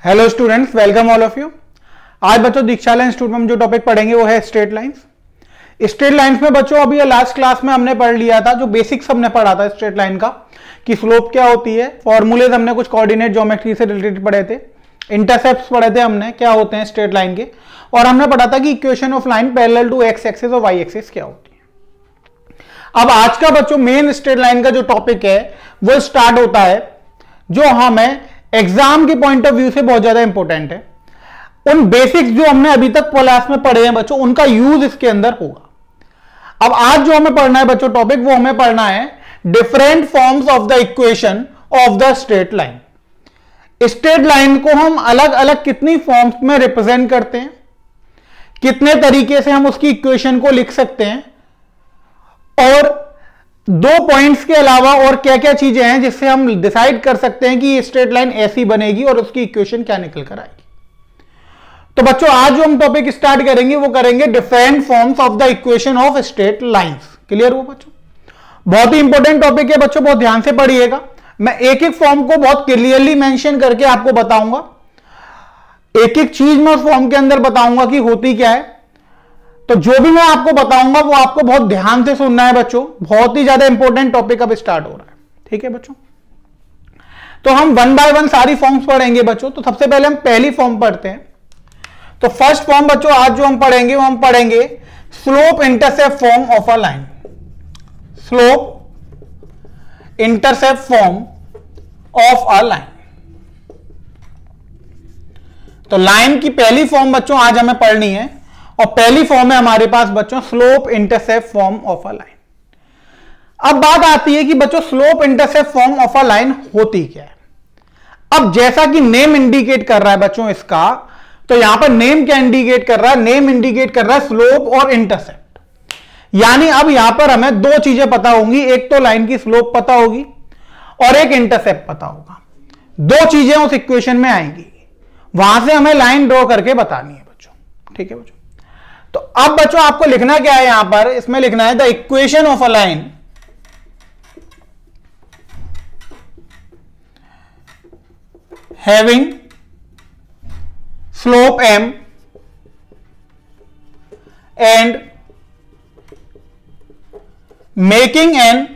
Hello students, welcome all of you. आज बच्चों दीक्षालय institute में हम जो टॉपिक पढ़ेंगे वो है स्ट्रेट लाइंस। स्ट्रेट लाइंस में बच्चों अभी लास्ट क्लास में हमने पढ़ लिया था, जो बेसिक्स हमने पढ़ा था स्ट्रेट लाइन का, कि स्लोप क्या होती है, फॉर्मूलेज हमने कुछ कोऑर्डिनेट ज्योमेट्री से रिलेटेड पढ़े थे, इंटरसेप्ट्स पढ़े थे हमने क्या होते हैं स्ट्रेट लाइन के, और हमने पढ़ा था कि equation of line parallel to X axis और वाई एक्सिस क्या होती है। अब आज का बच्चों मेन स्ट्रेट लाइन का जो टॉपिक है वो स्टार्ट होता है, जो हमें एग्जाम के पॉइंट ऑफ व्यू से बहुत ज्यादा इंपॉर्टेंट है। उन बेसिक्स जो हमने अभी तक क्लास में पढ़े हैं बच्चों, उनका यूज इसके अंदर होगा। अब आज जो हमें पढ़ना है बच्चों टॉपिक, वो हमें पढ़ना है different forms of the equation of the straight line. Straight line को हम अलग अलग कितनी फॉर्म्स में रिप्रेजेंट करते हैं, कितने तरीके से हम उसकी इक्वेशन को लिख सकते हैं, और दो पॉइंट्स के अलावा और क्या क्या चीजें हैं जिससे हम डिसाइड कर सकते हैं कि ये स्ट्रेट लाइन ऐसी बनेगी और उसकी इक्वेशन क्या निकल कर आएगी। तो बच्चों आज जो हम टॉपिक स्टार्ट करेंगे वो करेंगे different forms of the equation of straight lines. Clear हो बच्चों? बहुत ही इंपॉर्टेंट टॉपिक है बच्चों, बहुत ध्यान से पढ़िएगा। मैं एक एक फॉर्म को बहुत क्लियरली मेंशन करके आपको बताऊंगा, एक एक चीज मैं उस फॉर्म के अंदर बताऊंगा कि होती क्या है। तो जो भी मैं आपको बताऊंगा वो आपको बहुत ध्यान से सुनना है बच्चों, बहुत ही ज्यादा इंपॉर्टेंट टॉपिक अब स्टार्ट हो रहा है। ठीक है बच्चों, तो हम वन बाय वन सारी फॉर्म्स पढ़ेंगे बच्चों। तो सबसे पहले हम पहली फॉर्म पढ़ते हैं। तो फर्स्ट फॉर्म बच्चों आज जो हम पढ़ेंगे वो हम पढ़ेंगे slope intercept form of a line. Slope intercept form of a line. तो लाइन की पहली फॉर्म बच्चों आज हमें पढ़नी है, और पहली फॉर्म है हमारे पास बच्चों slope intercept form of a line. अब बात आती है कि बच्चों slope intercept form of a line होती क्या है। अब जैसा कि नेम इंडिकेट कर रहा है बच्चों इसका, तो यहां पर नेम क्या इंडिकेट कर रहा है? नेम इंडिकेट कर रहा है स्लोप और इंटरसेप्ट। यानी अब यहां पर हमें दो चीजें पता होंगी, एक तो लाइन की स्लोप पता होगी और एक इंटरसेप्ट पता होगा। दो चीजें उस इक्वेशन में आएंगी, वहां से हमें लाइन ड्रॉ करके बतानी है बच्चों। ठीक है बच्चों, तो अब बच्चों आपको लिखना क्या है यहां पर, इसमें लिखना है the equation of a line having slope m and making an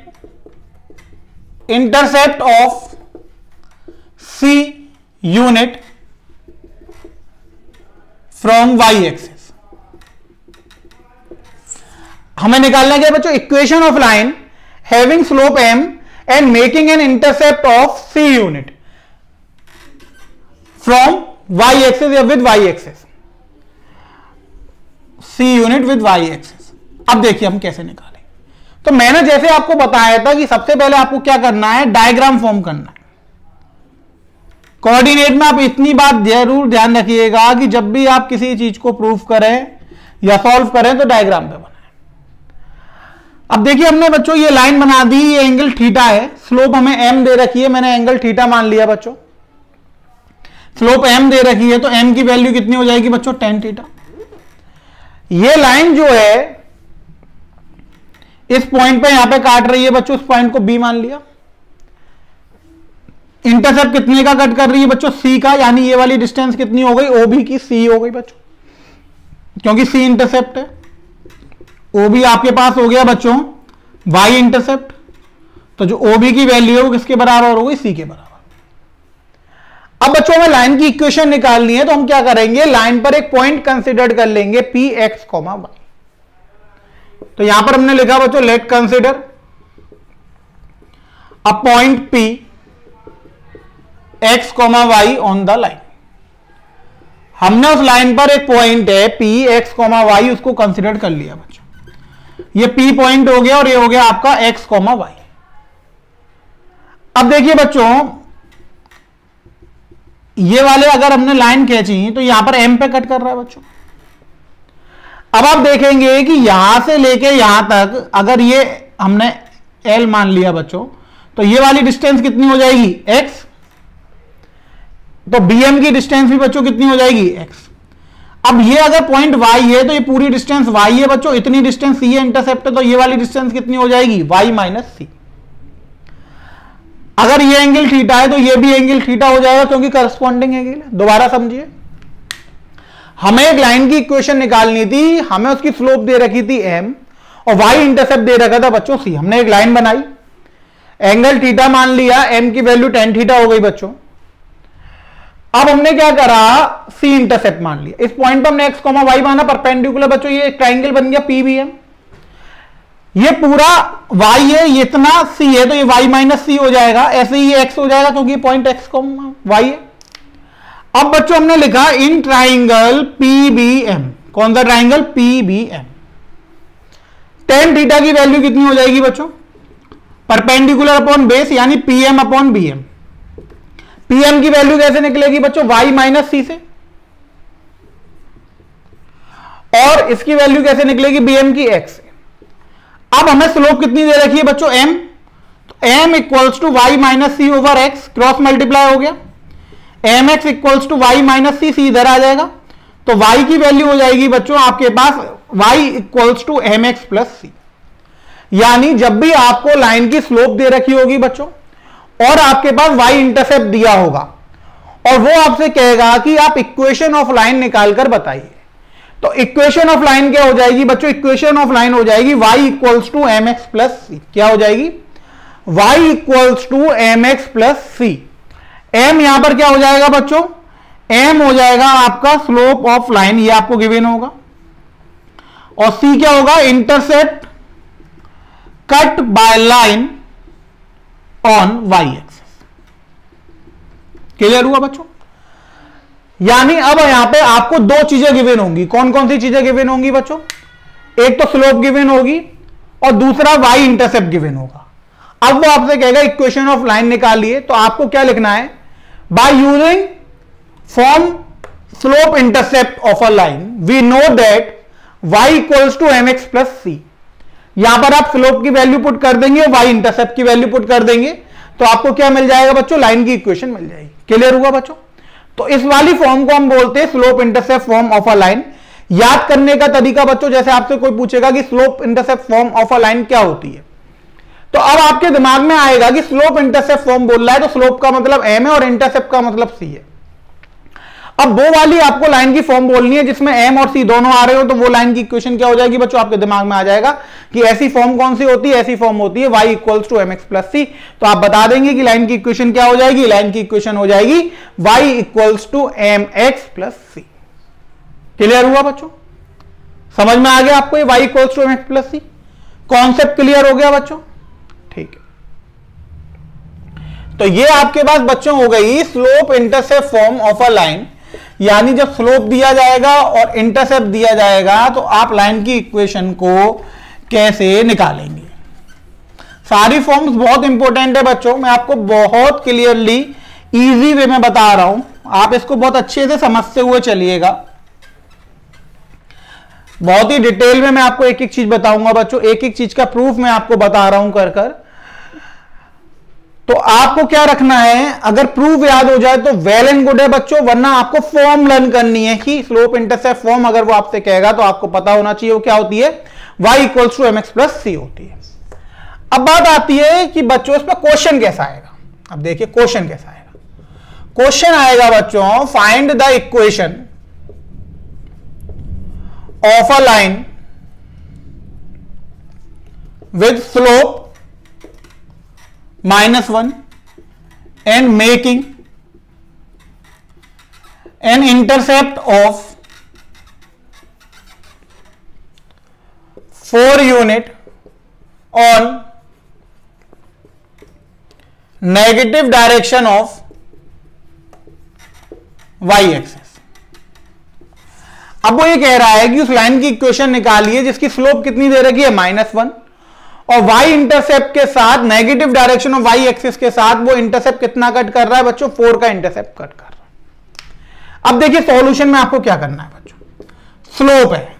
intercept of c unit from y axis. हमें निकालना क्या है बच्चों? Equation of line having slope m and making an intercept of c unit from y axis या with y axis. c unit with y axis. अब देखिए हम कैसे निकालें। तो मैंने जैसे आपको बताया था कि सबसे पहले आपको क्या करना है, डायग्राम फॉर्म करना है। कोऑर्डिनेट में आप इतनी बात जरूर ध्यान रखिएगा कि जब भी आप किसी चीज को प्रूव करें या सॉल्व करें तो डायग्राम पे बनाएं। अब देखिए हमने बच्चों ये लाइन बना दी, ये एंगल थीटा है, स्लोप हमें m दे रखी है, मैंने एंगल थीटा मान लिया बच्चों। स्लोप m दे रखी है तो m की वैल्यू कितनी हो जाएगी बच्चों? tan theta. ये लाइन जो है इस पॉइंट पे यहां पे काट रही है बच्चों, इस पॉइंट को b मान लिया। इंटरसेप्ट कितने का कट कर रही है बच्चों? c का, यानी ये वाली डिस्टेंस कितनी हो गई? OB की c हो गई बच्चों, क्योंकि c इंटरसेप्ट है। OB आपके पास हो गया बच्चों y इंटरसेप्ट, तो जो OB की वैल्यू है वो किसके बराबर हो गई? c के बराबर। अब बच्चों हमें लाइन की इक्वेशन निकालनी है, तो हम क्या करेंगे, लाइन पर एक पॉइंट कंसीडर कर लेंगे px, y। तो यहां पर हमने लिखा बच्चों late consider a point p x, y on the line. हमने उस लाइन पर एक पॉइंट है p x, y, उसको कंसीडर कर लिया बच्चों। ये p पॉइंट हो गया और ये हो गया आपका x, y। अब देखिए बच्चों ये वाले अगर हमने लाइन खींची तो यहां पर m पे कट कर रहा है बच्चों। अब आप देखेंगे कि यहां से लेके यहां तक अगर ये हमने l मान लिया बच्चों, तो ये वाली डिस्टेंस कितनी हो जाएगी? x। तो bm की डिस्टेंस भी बच्चों कितनी हो जाएगी? x। अब ये अगर पॉइंट y है तो ये पूरी डिस्टेंस y है बच्चों, इतनी डिस्टेंस c है इंटरसेप्ट है, तो ये वाली डिस्टेंस कितनी हो जाएगी? y minus c। अगर ये एंगल थीटा है तो ये भी एंगल थीटा हो जाएगा क्योंकि करस्पॉन्डिंग एंगल है। दोबारा समझिए, हमें एक लाइन की इक्वेशन निकालनी थी, हमें उसकी स्लोप दे रखी थी m और y इंटरसेप्ट दे रखा था बच्चों c। हमने एक लाइन बनाई, एंगल थीटा मान लिया, m की वैल्यू tan थीटा हो गई बच्चों। अब हमने क्या करा, c इंटरसेप्ट मान लिया, इस पॉइंट पर हमने x, y माना परपेंडिकुलर बच्चों, ये एक ट्राइंगल बन गया PBM। ये पूरा y है, ये इतना c है, तो ये y माइनस c हो जाएगा, ऐसे ही x हो जाएगा क्योंकि पॉइंट x, y है। अब बच्चों हमने लिखा इन ट्राइंगल PBM, कौन सा ट्राइंगल, PBM। tan थीटा की वैल्यू कितनी हो जाएगी बच्चों, परपेंडिकुलर अपॉन बेस यानी PM अपॉन BM। PM की वैल्यू कैसे निकलेगी बच्चों, y माइनस c से, और इसकी वैल्यू कैसे निकलेगी BM की x से। अब हमें स्लोप कितनी दे रखी है बच्चों, m, तो m equals to y minus C over X, cross multiply हो गया, mx equals to y minus C, इधर आ जाएगा, तो y की वैल्यू हो जाएगी बच्चों आपके पास y equals to mx plus C. यानी जब भी आपको लाइन की स्लोप दे रखी होगी बच्चों और आपके पास y इंटरसेप्ट दिया होगा और वो आपसे कहेगा कि आप इक्वेशन ऑफ लाइन निकालकर बताइए, तो इक्वेशन ऑफ लाइन क्या हो जाएगी बच्चों, इक्वेशन ऑफ लाइन हो जाएगी y equals to mx plus C. क्या हो जाएगी, y equals to mx plus C. m यहां पर क्या हो जाएगा बच्चों, m हो जाएगा आपका स्लोप ऑफ लाइन, ये आपको गिवन होगा, और c क्या होगा, intercept cut by line on y axis. Clear हुआ बच्चों। यानी अब यहां पे आपको दो चीजें गिवन होंगी, कौन कौन सी चीजें गिवन होंगी बच्चों, एक तो स्लोप गिवन होगी और दूसरा y इंटरसेप्ट गिवन होगा। अब वो आपसे कहेगा इक्वेशन ऑफ लाइन निकालिए, तो आपको क्या लिखना है, by using form slope intercept of a line we know that y equals to mx plus C. यहां पर आप स्लोप की वैल्यू पुट कर देंगे और y इंटरसेप्ट की वैल्यू पुट कर देंगे, तो आपको क्या मिल जाएगा बच्चों, लाइन की इक्वेशन मिल जाएगी। क्लियर हुआ बच्चों। तो इस वाली फॉर्म को हम बोलते हैं slope intercept form of a line. याद करने का तरीका बच्चों, जैसे आपसे कोई पूछेगा कि slope intercept form of a line क्या होती है, तो अब आपके दिमाग में आएगा कि स्लोप इंटरसेप्ट फॉर्म बोल रहा है तो स्लोप का मतलब m है और इंटरसेप्ट का मतलब c है। अब वो वाली आपको लाइन की फॉर्म बोलनी है जिसमें m और c दोनों आ रहे हो, तो वो लाइन की इक्वेशन क्या हो जाएगी बच्चों, आपके दिमाग में आ जाएगा कि ऐसी फॉर्म कौन सी होती है, ऐसी फॉर्म होती है y equals to mx plus C. तो आप बता देंगे कि लाइन की इक्वेशन क्या हो जाएगी, लाइन की इक्वेशन हो जाएगी y equals to mx plus C. Clear हुआ बच्चों, समझ में आ गया आपको ये y equals to mx plus C, concept clear हो गया बच्चों। ठीक है, तो ये आपके पास बच्चों हो गई slope intercept form of a line. यानी जब स्लोप दिया जाएगा और इंटरसेप्ट दिया जाएगा तो आप लाइन की इक्वेशन को कैसे निकालेंगे। सारी फॉर्म्स बहुत इंपॉर्टेंट है बच्चों, मैं आपको बहुत क्लियरली इजी वे में बता रहा हूं, आप इसको बहुत अच्छे से समझते हुए चलिएगा। बहुत ही डिटेल में मैं आपको एक एक चीज बताऊंगा बच्चों, एक एक चीज का प्रूफ मैं आपको बता रहा हूं कर कर। तो आपको क्या रखना है, अगर प्रूफ याद हो जाए तो वेल एंड गुड है बच्चों, वरना आपको फॉर्म लर्न करनी है कि स्लोप इंटरसेप्ट फॉर्म अगर वो आपसे कहेगा तो आपको पता होना चाहिए वो क्या होती है, y equals to mx plus C होती है। अब बात आती है कि बच्चों इस पर क्वेश्चन कैसा आएगा। अब देखिए क्वेश्चन कैसा आएगा, क्वेश्चन आएगा बच्चों find the equation of a line with slope -1 and making an intercept of 4 unit on negative direction of y axis। अब वो ये कह रहा है कि उस लाइन की इक्वेशन निकालिए जिसकी स्लोप कितनी दे रखी है, -1, और y इंटरसेप्ट के साथ negative direction of y axis के साथ वो इंटरसेप्ट कितना कट कर रहा है बच्चों, 4 का इंटरसेप्ट कट कर रहा है। अब देखिए सॉल्यूशन में आपको क्या करना है बच्चों, स्लोप है,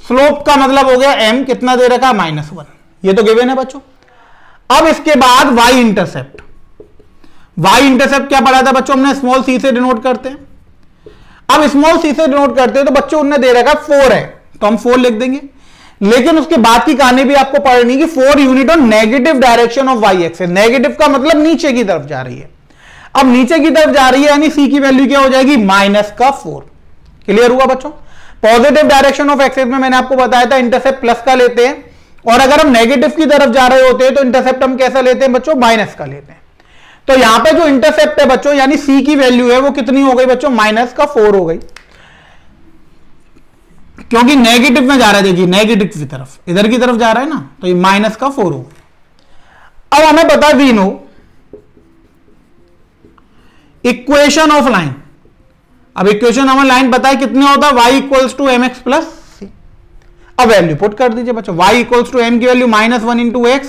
स्लोप का मतलब हो गया m, कितना दे रखा है, -1, ये तो गिवन है बच्चों। अब इसके बाद y इंटरसेप्ट, y इंटरसेप्ट क्या पढ़ा था बच्चों हमने, स्मॉल c से डिनोट करते हैं। अब स्मॉल c से डिनोट करते हैं तो बच्चों उन्होंने दे रखा 4 है, तो हम 4 लिख देंगे। लेकिन उसके बाद की कहानी भी आपको पढ़नी कि 4 unit on negative direction of Y axis. Negative का मतलब नीचे की तरफ जा रही है। अब नीचे की तरफ जा रही है यानी सी की वैल्यू क्या हो जाएगी, -4। क्लियर हुआ बच्चों। पॉजिटिव डायरेक्शन ऑफ एक्सिस में मैंने आपको बताया था इंटरसेप्ट प्लस का लेते हैं, और अगर हम नेगेटिव की तरफ जा रहे होते हैं तो इंटरसेप्ट हम कैसा लेते हैं बच्चों, माइनस का लेते हैं। तो यहां पे जो इंटरसेप्ट है बच्चों यानी सी की वैल्यू है वो कितनी हो गई बच्चों, -4 हो गई, क्योंकि नेगेटिव में जा रहा है। देखिए नेगेटिव की तरफ, इधर की तरफ जा रहा है ना, तो ये -4 हो गई। अब हमें बता we know equation of line. अब इक्वेशन हमें लाइन पता है कितने होता है, y = mx + c। अब वैल्यू पुट कर दीजिए बच्चों, y = m की वैल्यू -1 × x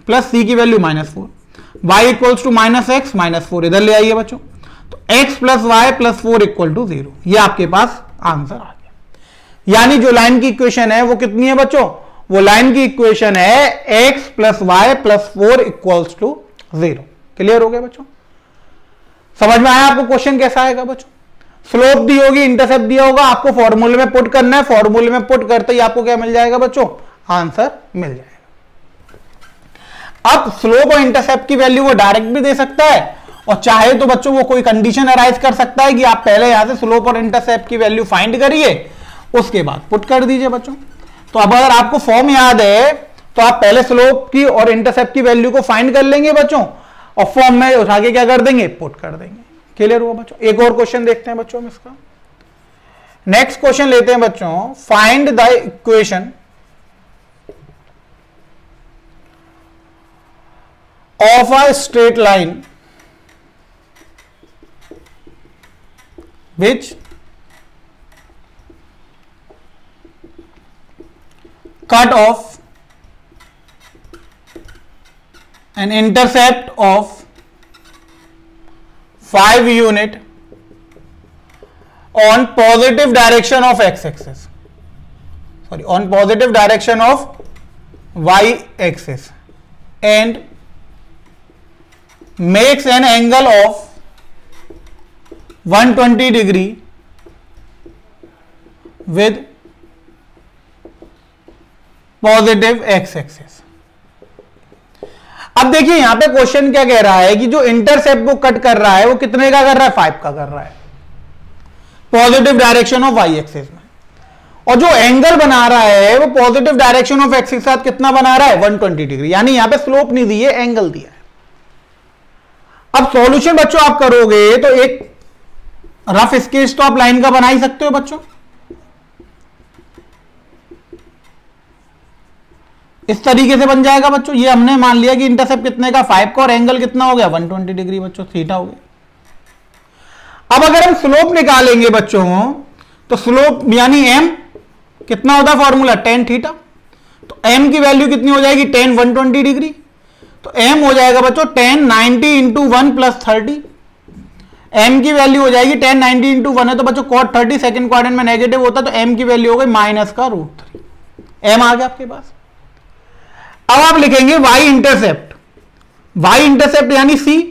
प्लस c की वैल्यू -4, y = -x -4 इधर ले आइए बच्चों, तो x + y + 4 = 0। ये आपके पास आंसर आ गया। यानी जो लाइन की इक्वेशन है वो कितनी है बच्चों, वो लाइन की इक्वेशन है x + y + 4 = 0। क्लियर हो गया बच्चों। समझ में आया आपको क्वेश्चन कैसा आएगा बच्चों। स्लोप दी होगी, इंटरसेप्ट दिया होगा, आपको फॉर्मूले में पुट करना है। फॉर्मूले में पुट करते ही आपको क्या मिल जाएगा बच्चों, आंसर मिल जाएगा। अब स्लोप और इंटरसेप्ट की वैल्यू वो डायरेक्ट भी दे सकता है, और चाहे तो बच्चों वो कोई कंडीशन अराइज कर सकता है कि आप पहले यहां से स्लोप और इंटरसेप्ट की वैल्यू फाइंड करिए, उसके बाद पुट कर दीजिए बच्चों। तो अब अगर आपको फॉर्म याद है तो आप पहले स्लोप की और इंटरसेप्ट की वैल्यू को फाइंड कर लेंगे बच्चों, और फॉर्म में उठा के क्या कर देंगे, पुट कर देंगे। क्लियर हुआ बच्चों। एक और क्वेश्चन देखते हैं बच्चों हम इसका। नेक्स्ट क्वेश्चन लेते हैं बच्चों, find the equation of a straight line which cut off an intercept of 5 unit on positive direction of x-axis, sorry, on positive direction of y-axis, and makes an angle of 120 degree with positive x axis. अब देखिए यहां पे question क्या कह रहा है कि जो इंटरसेप्ट वो कट कर रहा है वो कितने का कर रहा है, 5 का कर रहा है, positive direction of Y axis में, और जो एंगल बना रहा है वो पॉजिटिव डायरेक्शन ऑफ एक्स के साथ कितना बना रहा है, 120 डिग्री। यानी यहां पे स्लोप नहीं दी है, एंगल दिया है। अब सॉल्यूशन बच्चों आप करोगे तो एक रफ स्केच तो आप लाइन का बना ही सकते हो बच्चों। इस तरीके से बन जाएगा बच्चों। ये हमने मान लिया कि इंटरसेप्ट कितने का, 5 का, और एंगल कितना हो गया, 120 डिग्री बच्चों, थीटा हो गया। अब अगर हम स्लोप निकालेंगे बच्चों तो स्लोप यानी m कितना होता है फॉर्मूला, tan थीटा, तो m की वैल्यू कितनी हो जाएगी, tan 120 डिग्री, तो m हो जाएगा बच्चों tan 90 × 1 + 30। m की वैल्यू हो जाएगी tan 90 × 1 है तो बच्चों cot 30 सेकंड क्वाड्रेंट में नेगेटिव होता है, तो m की वैल्यू हो गई -√3। m आ गया आपके पास। अब आप लिखेंगे y इंटरसेप्ट यानी c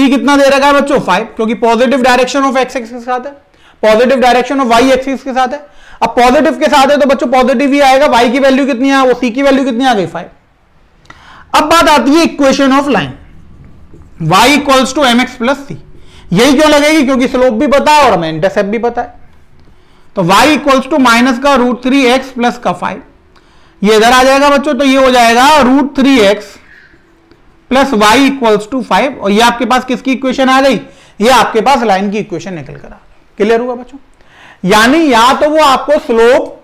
कितना दे रखा है बच्चों, 5, क्योंकि positive direction of x axis के साथ है, positive direction of y axis के साथ है। अब पॉजिटिव के साथ है तो बच्चों पॉजिटिव ही आएगा। y की वैल्यू कितनी है, वो c की वैल्यू कितनी आ गई, 5। अब बात आती है equation of line, y = mx + c। यही क्यों लगेगी, क्योंकि स्लोप भी पता है और हमें इंटरसेप्ट भी पता है। तो y = -√3x + 5, ये इधर आ जाएगा बच्चों, तो ये हो जाएगा √3x + y = 5, और ये आपके पास किसकी इक्वेशन आ गई, ये आपके पास लाइन की इक्वेशन निकल कर आ गई। क्लियर हुआ बच्चों। यानी या तो वो आपको स्लोप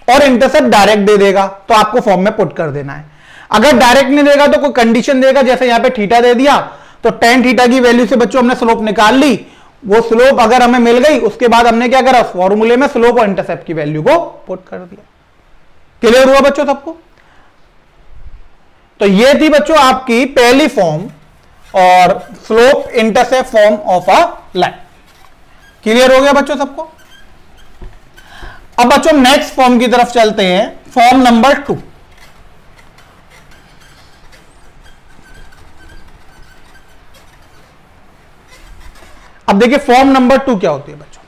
और इंटरसेप्ट डायरेक्ट दे देगा तो आपको फॉर्म में पुट कर देना है, अगर डायरेक्ट नहीं देगा तो कोई कंडीशन देगा, जैसे यहां पे थीटा दे दिया तो tan थीटा की वैल्यू से बच्चों हमने स्लोप निकाल ली, वो स्लोप अगर हमें मिल गई उसके बाद हमने क्या करा, फॉर्मूले में स्लोप और इंटरसेप्ट की वैल्यू को पुट कर दिया। क्लियर हुआ बच्चों सबको। तो ये थी बच्चों आपकी पहली फॉर्म और slope intercept form of a line. Clear हो गया बच्चों सबको। अब बच्चों नेक्स्ट फॉर्म की तरफ चलते हैं, फॉर्म नंबर 2। अब देखिए फॉर्म नंबर 2 क्या होती है बच्चों।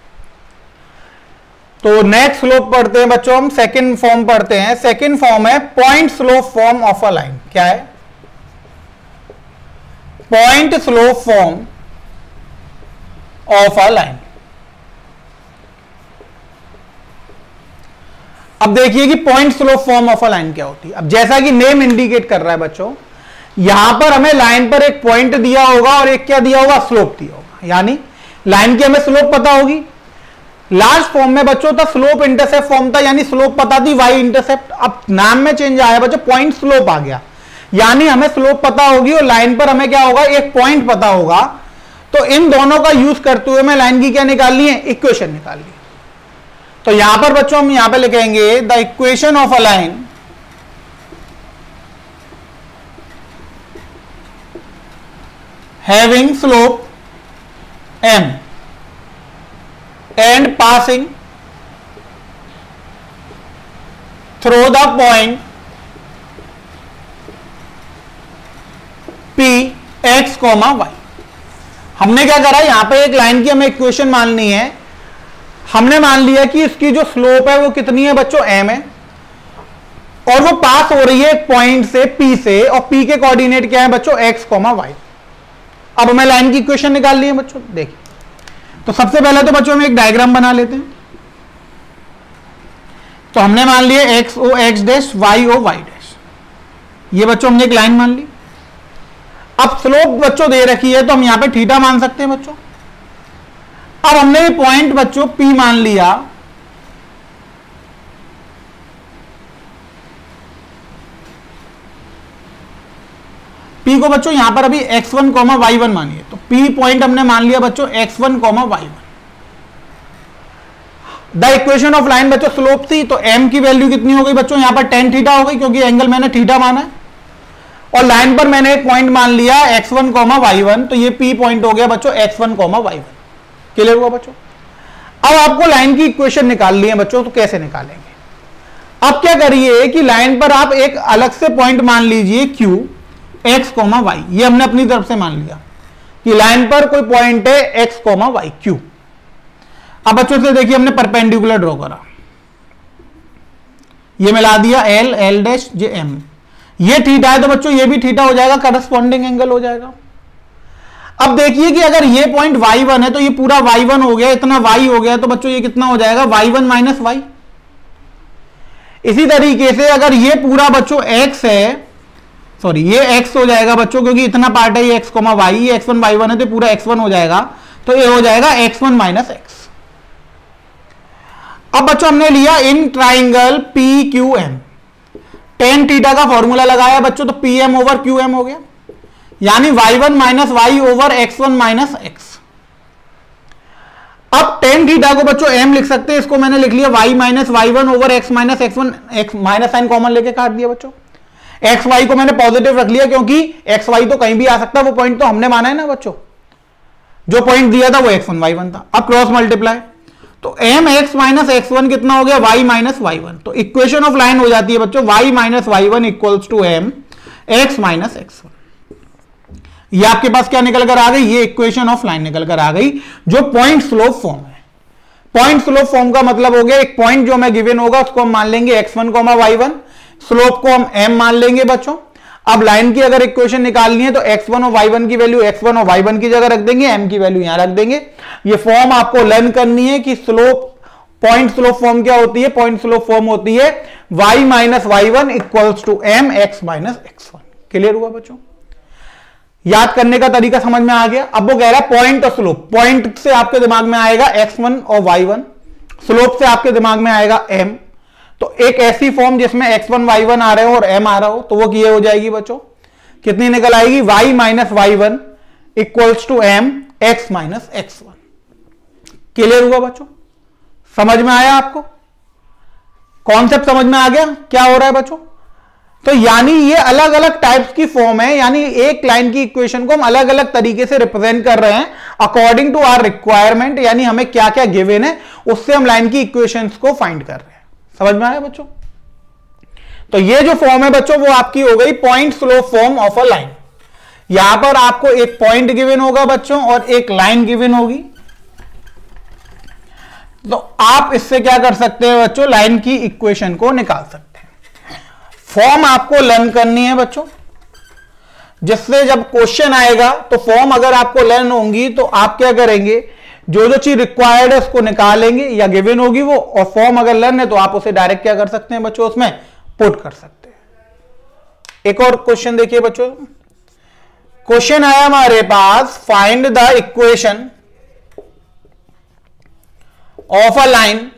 तो नेक्स्ट स्लोप पढ़ते हैं बच्चों, हम सेकंड फॉर्म पढ़ते हैं। सेकंड फॉर्म है point slope form of a line. क्या है? Point slope form of a line. अब देखिए कि point slope form of a line क्या होती है। अब जैसा कि नेम इंडिकेट कर रहा है बच्चों, यहां पर हमें लाइन पर एक पॉइंट दिया होगा और एक क्या दिया होगा? स्लोप दिया होगा। यानी लाइन की हमें स्लोप पता होगी। लास्ट फॉर्म में बच्चों था स्लोप इंटरसेप्ट फॉर्म था, यानी स्लोप पता थी वाई इंटरसेप्ट। अब नाम में चेंज आया बच्चों, पॉइंट स्लोप आ गया, यानी हमें स्लोप पता होगी और लाइन पर हमें क्या होगा? एक पॉइंट पता होगा। तो इन दोनों का यूज करते हुए मैं लाइन की क्या निकालनी है? इक्वेशन निकालनी है। तो यहां पर बच्चों हम यहां पे लिखेंगे the equation of a line having slope m and passing through the point P x, y। हमने क्या करा? यहां पे एक लाइन की हमें इक्वेशन माननी है। हमने मान लिया कि इसकी जो स्लोप है वो कितनी है बच्चों? m है, और वो पास हो रही है एक पॉइंट से P से, और P के कोऑर्डिनेट क्या है बच्चों? x, y। अब हमें लाइन की इक्वेशन निकालनी है बच्चों। देखिए, तो सबसे पहले तो बच्चों हम एक डायग्राम बना लेते हैं। तो हमने मान लिया X O X dash, Y O Y dash. ये बच्चों हमने एक लाइन मान ली। अब स्लोप बच्चों दे रखी है तो हम यहां पे थीटा मान सकते हैं बच्चों। अब हमने ये पॉइंट बच्चों पी मान लिया। पी को बच्चों यहां पर अभी x1, y1 मानिए। तो पी पॉइंट हमने मान लिया बच्चों x1, y1। The equation of line बच्चों स्लोप थी, तो m की वैल्यू कितनी हो गई बच्चों? यहां पर tan थीटा हो गई, क्योंकि एंगल मैंने थीटा माना है। और लाइन पर मैंने एक पॉइंट मान लिया x1, y1, तो ये p पॉइंट हो गया बच्चों x1, y1। क्लियर हुआ बच्चों? अब आपको लाइन की इक्वेशन निकालनी है बच्चों, तो कैसे निकालेंगे? अब क्या करिए कि लाइन पर आप एक अलग से पॉइंट मान लीजिए q, x, y। ये हमने अपनी तरफ से मान लिया कि लाइन पर कोई पॉइंट है x, y, q। अब बच्चों से देखिए, हमने परपेंडिकुलर ड्रॉ करा, ये मिला दिया l, l डैश, जे m। ये थीटा है तो बच्चों ये भी थीटा हो जाएगा, करस्पॉन्डिंग एंगल हो जाएगा। अब देखिए कि अगर ये पॉइंट y1 है तो ये पूरा y1 हो गया, इतना y हो गया, तो बच्चों ये कितना हो जाएगा? y1 minus y। इसी तरीके से अगर ये पूरा बच्चों x है, सॉरी ये x हो जाएगा बच्चों, क्योंकि इतना पार्ट है ये x, y, ये x1, y1 है तो पूरा x1 हो जाएगा, तो ये हो जाएगा x1 माइनस x। अब बच्चों हमने लिया in triangle PQM, tan theta का फॉर्मूला लगाया बच्चों, तो PM ओवर QM हो गया, यानी y1 minus y over x1 minus x। अब tan थीटा को बच्चों m लिख सकते हैं, इसको मैंने लिख लिया y minus y1 over x minus x1, x minus sign common लेके काट दिया बच्चों। एक्स वाई को मैंने पॉजिटिव रख लिया, क्योंकि एक्स वाई तो कहीं भी आ सकता है, वो पॉइंट तो हमने माना है ना बच्चों, जो पॉइंट दिया था वो x1 y1 था। अब क्रॉस मल्टीप्लाई, तो m x माइनस x1 कितना हो गया? y minus y1। तो इक्वेशन ऑफ लाइन हो जाती है बच्चों y minus y1 equals to m x minus x1। ये आपके पास क्या निकल कर आ गई? ये इक्वेशन ऑफ लाइन निकल कर आ गई, जो पॉइंट स्लोप फॉर्म है। पॉइंट स्लोप फॉर्म का मतलब हो गया एक पॉइंट जो हमें गिवन होगा उसको हम मान लेंगे x1, y1, स्लोप को हम m मान लेंगे बच्चों। अब लाइन की अगर इक्वेशन निकालनी है तो x1 और y1 की वैल्यू x1 और y1 की जगह रख देंगे, m की वैल्यू यहां रख देंगे। ये फॉर्म आपको लर्न करनी है कि स्लोप, पॉइंट स्लोप फॉर्म क्या होती है? पॉइंट स्लोप फॉर्म होती है y minus y1 equals to m x minus x1। Clear हुआ बच्चों? याद करने का तरीका समझ में आ गया। अब वो कह रहा है पॉइंट और स्लोप। पॉइंट से आपके दिमाग में आएगा x1 और y1, स्लोप से आपके दिमाग में आएगा m। तो एक ऐसी फॉर्म जिसमें x1 y1 आ रहे हो और m आ रहा हो, तो वो किए हो जाएगी बच्चों, कितनी निकल आएगी? y minus y1 equals to m x minus x1। Clear हुआ बच्चों? समझ में आया आपको? कॉन्सेप्ट समझ में आ गया क्या हो रहा है बच्चों? तो यानी ये अलग अलग टाइप्स की फॉर्म है, यानी एक लाइन की इक्वेशन को हम अलग अलग तरीके से रिप्रेजेंट कर रहे हैं अकॉर्डिंग टू आवर रिक्वायरमेंट, यानी हमें क्या क्या गिवन है उससे हम लाइन की इक्वेशंस को फाइंड कर रहे हैं। समझ में आया बच्चों? तो ये जो फॉर्म है बच्चों वो आपकी हो गई point slope form of a line. यहां पर आपको एक पॉइंट गिवन होगा बच्चों और एक लाइन गिवन होगी। तो आप इससे क्या कर सकते हैं बच्चों, लाइन की इक्वेशन को निकाल सकते हैं। फॉर्म आपको लर्न करनी है बच्चों, जिससे जब क्वेश्चन आएगा तो फॉर्म अगर आपको लर्न होंगी तो आप क्या करेंगे, जो जो चीज रिक्वायर्ड है उसको निकालेंगे या गिवन होगी वो, और फॉर्म अगर लर्न है तो आप उसे डायरेक्ट क्या कर सकते हैं बच्चों, उसमें पुट कर सकते हैं। एक और क्वेश्चन देखिए बच्चों, क्वेश्चन आया हमारे पास, find the equation of a line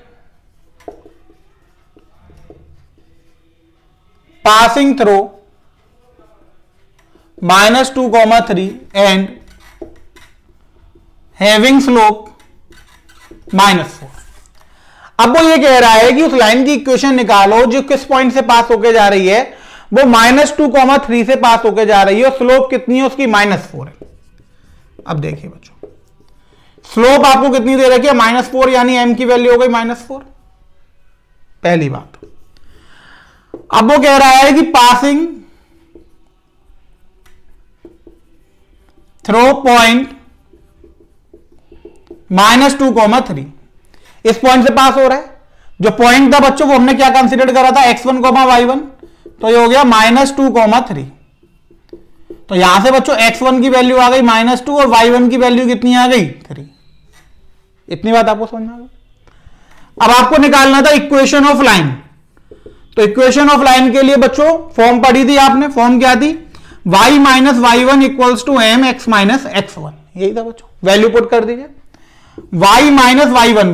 passing through -2, 3 and having slope -4। अब वो ये कह रहा है कि उस लाइन की इक्वेशन निकालो जो किस पॉइंट से पास होके जा रही है, वो -2, 3 से पास होके जा रही है, और स्लोप कितनी है उसकी, -4 है। अब देखिए बच्चों, स्लोप आपको कितनी दे रखी है, -4, यानी m की वैल्यू हो गई -4, पहली बात। अब वो कह रहा है कि पासिंग थ्रू पॉइंट -2, 3, इस पॉइंट से पास हो रहा है। जो पॉइंट था बच्चों वो हमने क्या कंसीडर करा था, x1, y1, तो ये हो गया -2, 3। तो यहां से बच्चों x1 की वैल्यू आ गई -2 और y1 की वैल्यू कितनी आ गई, 3। इतनी बात आपको समझ में आ गई। अब आपको निकालना था इक्वेशन ऑफ लाइन। तो इक्वेशन ऑफ लाइन के लिए बच्चों फॉर्म पढ़ी थी आपने, फॉर्म क्या थी, y - y1 = mx - x1, यही था बच्चों। वैल्यू पुट कर दीजिए, y -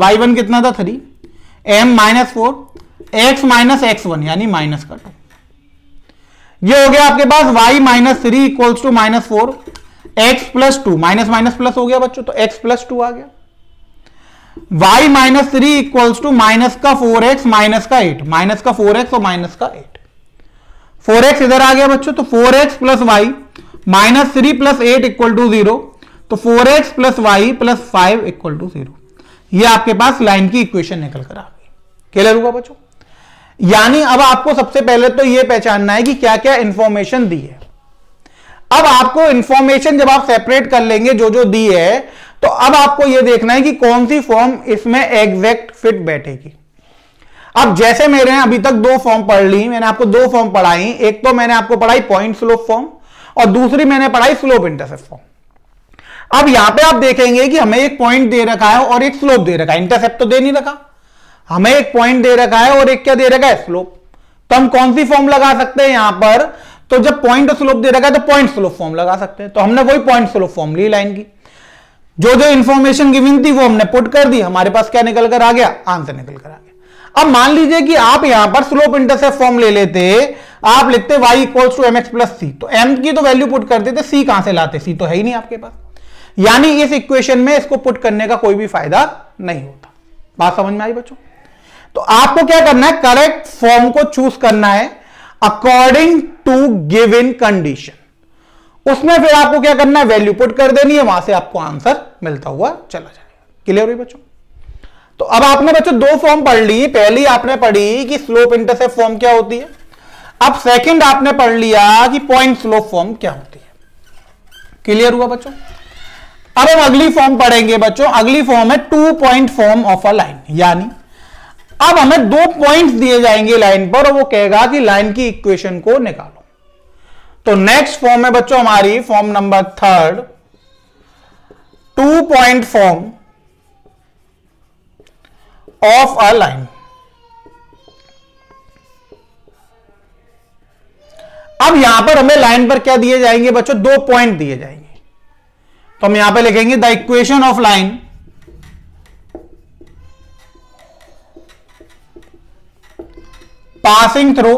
y1 कितना था, 3, m -4, x - x1 यानी माइनस का 2। ये हो गया आपके पास y - 3 = -4, x + 2, minus minus plus हो गया बच्चों, तो x + 2 आ गया। y - 3 = -4x -8, माइनस का 4x और माइनस का 8, 4x इधर आ गया बच्चों, तो 4x + y -3 + 8 = 0, तो 4x + y + 5 = 0। ये आपके पास लाइन की इक्वेशन निकल कर आ गई। क्लियर हुआ बच्चों? यानी अब आपको सबसे पहले तो यह पहचानना है कि क्या क्या इंफॉर्मेशन दी है। अब आपको इंफॉर्मेशन जब आप सेपरेट कर लेंगे जो जो दी है, तो अब आपको यह देखना है कि कौन सी फॉर्म इसमें एग्जैक्ट फिट बैठेगी। अब जैसे मेरे अभी तक 2 फॉर्म पढ़ ली, मैंने आपको 2 फॉर्म पढ़ाई, एक तो मैंने आपको पढ़ाई पॉइंट स्लोप फॉर्म और दूसरी मैंने पढ़ाई स्लोप इंटरसेप्ट फॉर्म। अब यहां पे आप देखेंगे कि हमें एक पॉइंट दे रखा है और एक स्लोप दे रखा है, इंटरसेप्ट तो दे नहीं रखा, हमें एक पॉइंट दे रखा है और एक क्या दे रखा है, स्लोप। तो हम कौन सी फॉर्म लगा सकते हैं यहां पर, तो जब पॉइंट और स्लोप दे रखा है तो पॉइंट स्लोप फॉर्म लगा सकते हैं। तो हमने वही पॉइंट स्लोप फॉर्म ली लाइन की, जो जो इंफॉर्मेशन गिवन थी वो हमने पुट कर दी, हमारे पास क्या निकल कर आ गया, आंसर निकल कर आ गया। अब मान लीजिए कि आप यहां पर स्लोप इंटरसेप्ट फॉर्म ले लेते, आप लिखते y = mx + c, तो m की तो वैल्यू पुट कर देते, c कहां से लाते, c तो है ही नहीं आपके पास। यानी इस इक्वेशन में इसको पुट करने का कोई भी फायदा नहीं होता। बात समझ में आई बच्चों? तो आपको क्या करना है, करेक्ट फॉर्म को चूज करना है अकॉर्डिंग टू गिवन कंडीशन। उसमें फिर आपको क्या करना है, वैल्यू पुट कर देनी है, वहां से आपको आंसर मिलता हुआ चला जाएगा। क्लियर हुई बच्चों? तो अब आपने बच्चों 2 फॉर्म पढ़ ली। पहली आपने पढ़ी कि स्लोप इंटरसेप्ट फॉर्म क्या होती है, अब सेकंड आपने पढ़ लिया कि पॉइंट स्लोप फॉर्म क्या होती है। क्लियर हुआ बच्चों? अब हम अगली फॉर्म पढ़ेंगे बच्चों। अगली फॉर्म है 2 point form of a line. यानी अब हमें 2 पॉइंट्स दिए जाएंगे लाइन पर और वो कहेगा कि लाइन की इक्वेशन को निकालो। तो नेक्स्ट फॉर्म है बच्चों हमारी form number 3, 2 point form of a line. अब यहां पर हमें लाइन पर क्या दिए जाएंगे बच्चों, 2 पॉइंट दिए जाएंगे। तो हम यहां पे लिखेंगे the equation of line passing through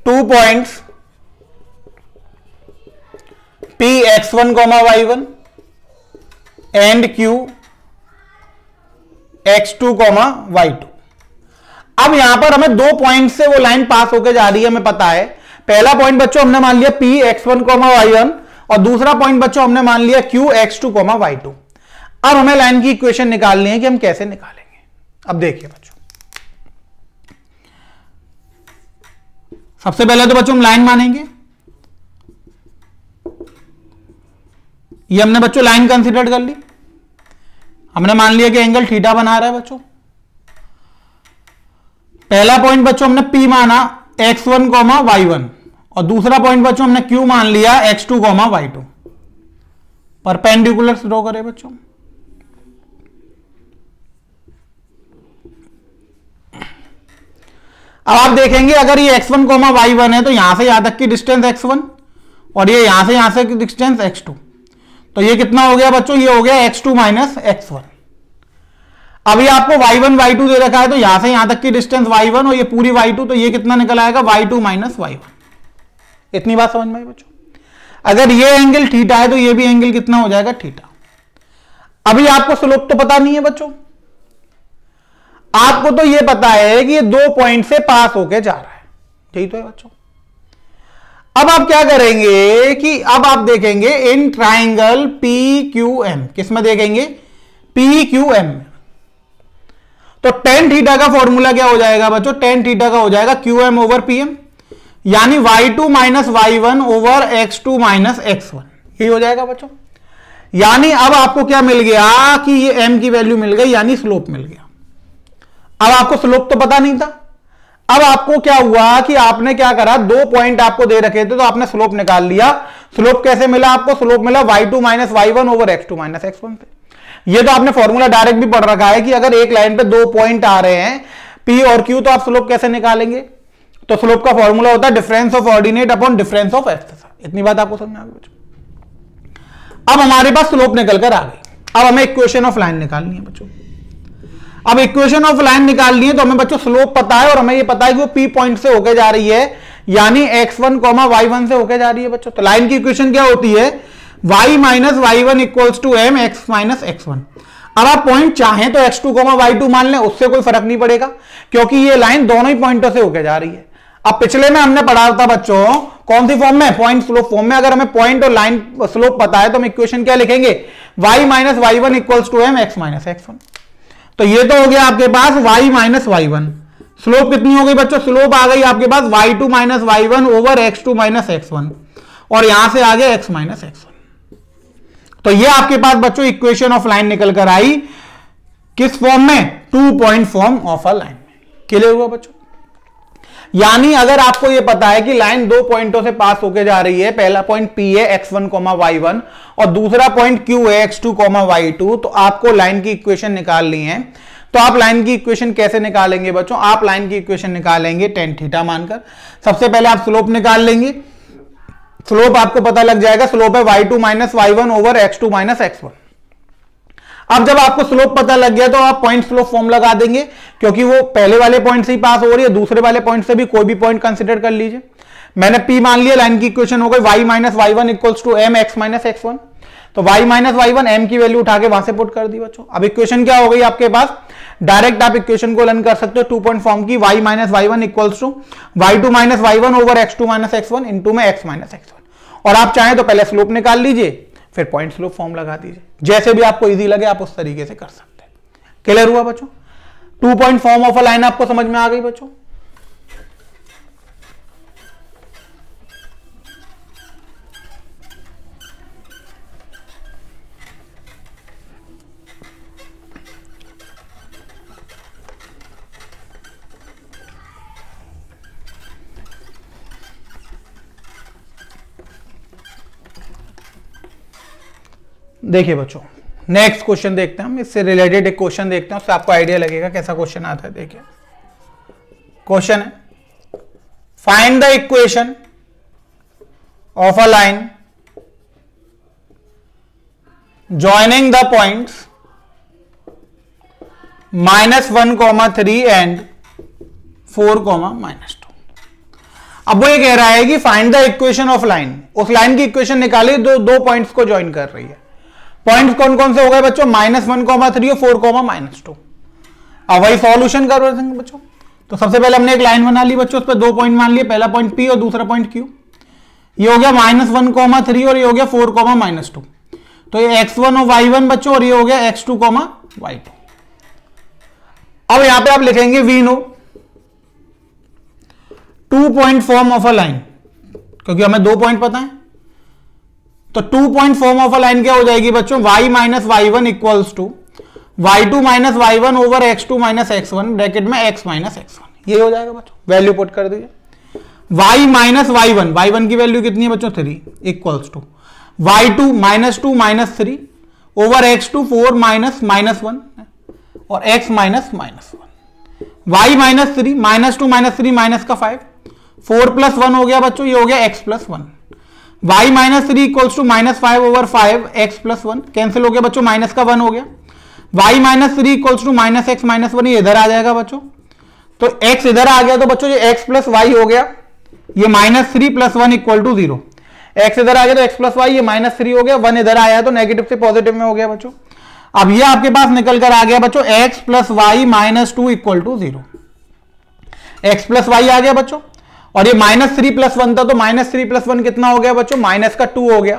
2 points P x1, y1 and Q x2, y2। अब यहां पर हमें 2 पॉइंट से वो लाइन पास होकर जा रही है, हमें पता है। पहला पॉइंट बच्चों हमने मान लिया P x1, y1 और दूसरा पॉइंट बच्चों हमने मान लिया Q x2, y2। अब हमें लाइन की इक्वेशन निकालनी है कि हम कैसे निकालेंगे। अब देखिए बच्चों, सबसे पहले तो बच्चों हम लाइन मानेंगे। ये हमने बच्चों लाइन कंसीडर कर ली, हमने मान लिया कि एंगल थीटा बना रहा है बच्चों। पहला पॉइंट बच्चों हमने P माना x1, y1 और दूसरा पॉइंट बच्चों हमने Q मान लिया x2, y2। परपेंडिकुलर ड्रॉ करें बच्चों। अब आप देखेंगे अगर ये x1, y1 है तो यहां से यहां तक की डिस्टेंस x1 और ये यहां से की डिस्टेंस x2, तो ये कितना हो गया बच्चों, ये हो गया x2 माइनस x1। अभी आपको y1, y2 दे रखा है तो यहां से यहां तक की डिस्टेंस y1 और ये पूरी y2, तो ये कितना निकल आएगा y2 माइनस y1। इतनी बात समझ में आई बच्चों। अगर ये एंगल थीटा है तो ये भी एंगल कितना हो जाएगा, थीटा। अभी आपको स्लोप तो पता नहीं है बच्चों, आपको तो ये पता है कि ये 2 पॉइंट से पास होके जा रहा है, यही तो है बच्चों। अब आप क्या करेंगे कि अब आप देखेंगे इन ट्राइंगल PQM, किसमें देखेंगे, PQM। तो tan थीटा का फॉर्मूला क्या हो जाएगा बच्चों, tan थीटा का हो जाएगा QM ओवर PM, यानी y2 minus y1 over x2 minus x1, यही हो जाएगा बच्चों। यानी अब आपको क्या मिल गया कि ये m की वैल्यू मिल गई, यानी स्लोप मिल गया। अब आपको स्लोप तो पता नहीं था, अब आपको क्या हुआ कि आपने क्या करा, 2 पॉइंट आपको दे रखे थे तो आपने स्लोप निकाल लिया। स्लोप कैसे मिला आपको, स्लोप मिला y2 minus y1 over x2 minus x1 पे। ये तो आपने फॉर्मूला डायरेक्ट भी पढ़ रखा है कि अगर एक लाइन पे 2 पॉइंट आ रहे हैं P और Q तो आप स्लोप कैसे निकालेंगे, तो स्लोप का फॉर्मूला होता है difference of ordinate upon difference of abscissa. इतनी बात आपको समझ में आ गई। अब हमारे पास स्लोप निकल कर आ गई, अब हमें इक्वेशन ऑफ लाइन निकालनी है बच्चों। अब इक्वेशन ऑफ लाइन निकालनी है तो हमें बच्चों स्लोप पता है और हमें ये पता है कि वो P पॉइंट से होके जा रही है, यानी x1, y1 से होके जा रही है बच्चों। तो लाइन की इक्वेशन क्या होती है, y minus y1 equals to m x minus x1। अब आप पॉइंट चाहें तो x2, y2 मान लें, उससे कोई फर्क नहीं पड़ेगा क्योंकि ये लाइन दोनों ही पॉइंटों से होके जा रही है। अब पिछले में हमने पढ़ा था बच्चों कौन सी फॉर्म में, पॉइंट स्लोप फॉर्म में। अगर हमें पॉइंट और लाइन स्लोप पता है तो हम इक्वेशन क्या लिखेंगे, y minus y1 equals to m x minus x1। तो ये तो हो गया आपके पास y माइनस y1। स्लोप कितनी हो गई बच्चों, स्लोप आ गई आपके पास y2 minus y1 over x2 minus x1 और यहां से आ गया x माइनस x1। तो ये आपके पास बच्चों इक्वेशन ऑफ लाइन निकल कर आई, किस फॉर्म में, 2 point form of a line. Clear हुआ बच्चों। यानी अगर आपको यह पता है कि लाइन 2 पॉइंटों से पास होके जा रही है, पहला पॉइंट P है x1, y1 और दूसरा पॉइंट Q है x2, y2, तो आपको लाइन की इक्वेशन निकालनी है। तो आप लाइन की इक्वेशन कैसे निकालेंगे बच्चों, आप लाइन की इक्वेशन निकालेंगे tan थीटा मानकर। सबसे पहले आप स्लोप निकाल लेंगे, स्लोप आपको पता लग जाएगा, स्लोप है y2 minus y1 over x2 minus x1। अब जब आपको स्लोप पता लग गया तो आप पॉइंट स्लोप फॉर्म लगा देंगे, क्योंकि वो पहले वाले पॉइंट से ही पास हो रही है, दूसरे वाले पॉइंट से भी कोई भी पॉइंट कंसीडर कर लीजिए। मैंने P मान लिया, लाइन की इक्वेशन हो गई y minus y1 equals to m x minus x1। तो y माइनस y1 m की वैल्यू उठा के वहां से पुट कर दी बच्चों। अब इक्वेशन क्या हो गई आपके पास, डायरेक्ट आप इक्वेशन को रन कर सकते हो 2 पॉइंट फॉर्म की, y minus y1 equals to y2 minus y1 over x2 minus x1 into में x माइनस x1। और आप चाहें तो पहले स्लोप निकाल लीजिए फिर पॉइंट स्लोप फॉर्म लगा दीजिए, जैसे भी आपको इजी लगे आप उस तरीके से कर सकते हैं। क्लियर हुआ बच्चों। 2 point form of a line आपको समझ में आ गई बच्चों। देखिए बच्चों नेक्स्ट क्वेश्चन देखते हैं हम, इससे रिलेटेड एक क्वेश्चन देखते हैं, उससे आपको आइडिया लगेगा कैसा क्वेश्चन आता है। देखिए क्वेश्चन है, find the equation of a line joining the points -1, 3 and 4, -2। अब वो ये कह रहा है कि find the equation of line, उस लाइन की इक्वेशन निकाली दो पॉइंट्स को ज्वाइन कर रही है। पॉइंट्स कौन कौन से हो गए बच्चों, -1, 3 और 4, -2। अब वही सॉल्यूशन कर रहे हैं बच्चों। तो सबसे पहले हमने एक लाइन बना ली बच्चों, उस पर 2 पॉइंट मान लिए, पहला पॉइंट P और दूसरा पॉइंट Q। ये हो गया -1, 3 और ये हो गया 4, -2। तो ये x1 और y1 बच्चों और ये हो गया x2, y2। अब यहां पे आप लिखेंगे we know 2 point form of a line, क्योंकि हमें 2 पॉइंट पता है। तो 2 point form of a line क्या हो जाएगी बच्चों, y minus Y one equals to y2 minus Y one over x2 minus x1 bracket में x माइनस x1, ये हो जाएगा बच्चों। वैल्यू पुट कर दीजिए, y माइनस वाई वन की वैल्यू कितनी है बच्चों 3 equals to y2 minus 2 minus 3 over x2 4 minus minus 1 और x minus minus 1, y minus 3 minus 2 minus 3 minus का 5 4 प्लस 1 हो गया बच्चों, ये हो गया x plus 1, y minus 3 equals to minus 5 over 5 x plus 1 cancel हो गया बच्चों, माइनस का 1 हो गया, y minus 3 equals to minus x minus 1, ये इधर आ जाएगा बच्चों, तो x इधर आ गया तो बच्चों ये x प्लस वाई हो गया, ये minus 3 plus 1 equal to 0, x इधर आ गया तो x प्लस वाई, ये माइनस 3 हो गया, 1 इधर आया तो नेगेटिव से पॉजिटिव में हो गया बच्चों। अब ये आपके पास निकल कर आ गया बच्चों x plus Y minus 2 equal to 0, x plus Y आ गया बच्चों, और ये माइनस 3 प्लस 1 था तो माइनस 3 प्लस 1 कितना हो गया बच्चों, माइनस का 2 हो गया,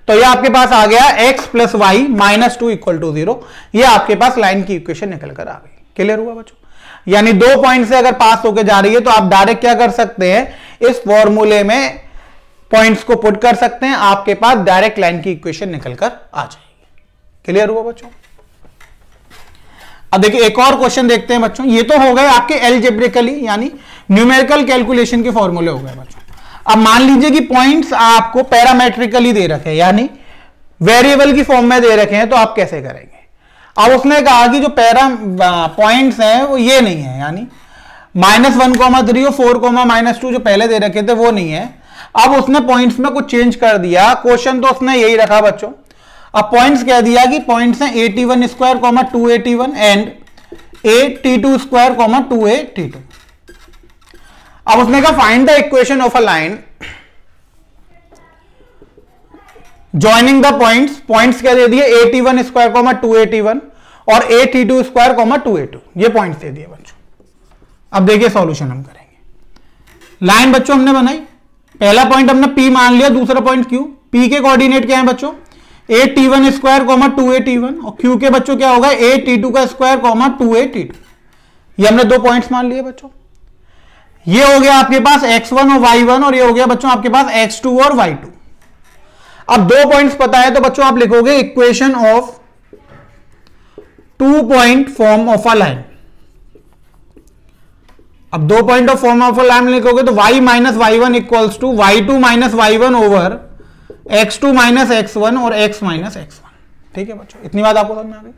तो ये आपके पास आ गया x plus Y minus 2 equal to 0, ये आपके पास लाइन की इक्वेशन निकल कर आ गई। क्लियर हुआ बच्चों? यानी 2 पॉइंट से अगर पास होकर जा रही है तो आप डायरेक्ट क्या कर सकते हैं, इस फॉर्मूले में पॉइंट्स को पुट कर सकते हैं, आपके पास डायरेक्ट लाइन की इक्वेशन निकल कर आ जाएगी। क्लियर हुआ बच्चों? अब देखिए एक और क्वेश्चन देखते हैं बच्चों, ये तो हो गए आपके एल्जेब्रिकली यानी न्यूमेरिकल कैलकुलेशन के फॉर्मूले हो गए बच्चों। अब मान लीजिए कि पॉइंट्स आपको पैरामेट्रिकली दे रखे हैं यानी वेरिएबल की फॉर्म में दे रखे हैं, तो आप कैसे करेंगे? अब उसने कहा कि जो पॉइंट्स हैं वो ये नहीं है, यानी -1,3 और 4,-2 जो पहले दे रखे थे वो नहीं है। अब उसने पॉइंट्स में कुछ चेंज कर दिया, क्वेश्चन तो उसने यही रखा बच्चों। अब पॉइंट्स कह दिया कि पॉइंट्स हैं 81 square 281 and 8t2 square 2a t2। अब उसने कहा find the equation of a line joining the points क्या दे दिए 81 स्क्वायर 281 और 8t2 स्क्वायर 2a2, ये पॉइंट्स दे दिए बच्चों। अब देखिए सॉल्यूशन हम करेंगे। लाइन बच्चों हमने बनाई, पहला पॉइंट हमने P मान लिया, दूसरा पॉइंट Q। P के कोऑर्डिनेट क्या है बच्चों 8t1 स्क्वायर 2a t1 और Q के बच्चों क्या होगा 8t2 का स्क्वायर 2a t2। ये हमने 2 पॉइंट्स मान लिए बच्चों। ये हो गया आपके पास x1 और y1 और ये हो गया बच्चों आपके पास x2 और y2। अब 2 पॉइंट्स पता है तो बच्चों आप लिखोगे equation of 2 point form of a line. अब 2 point of form of a line लिखोगे तो y minus Y one equals to y2 minus Y one over x2 minus x1 और x माइनस x1। ठीक है बच्चों, इतनी बात आपको समझ में आ गई।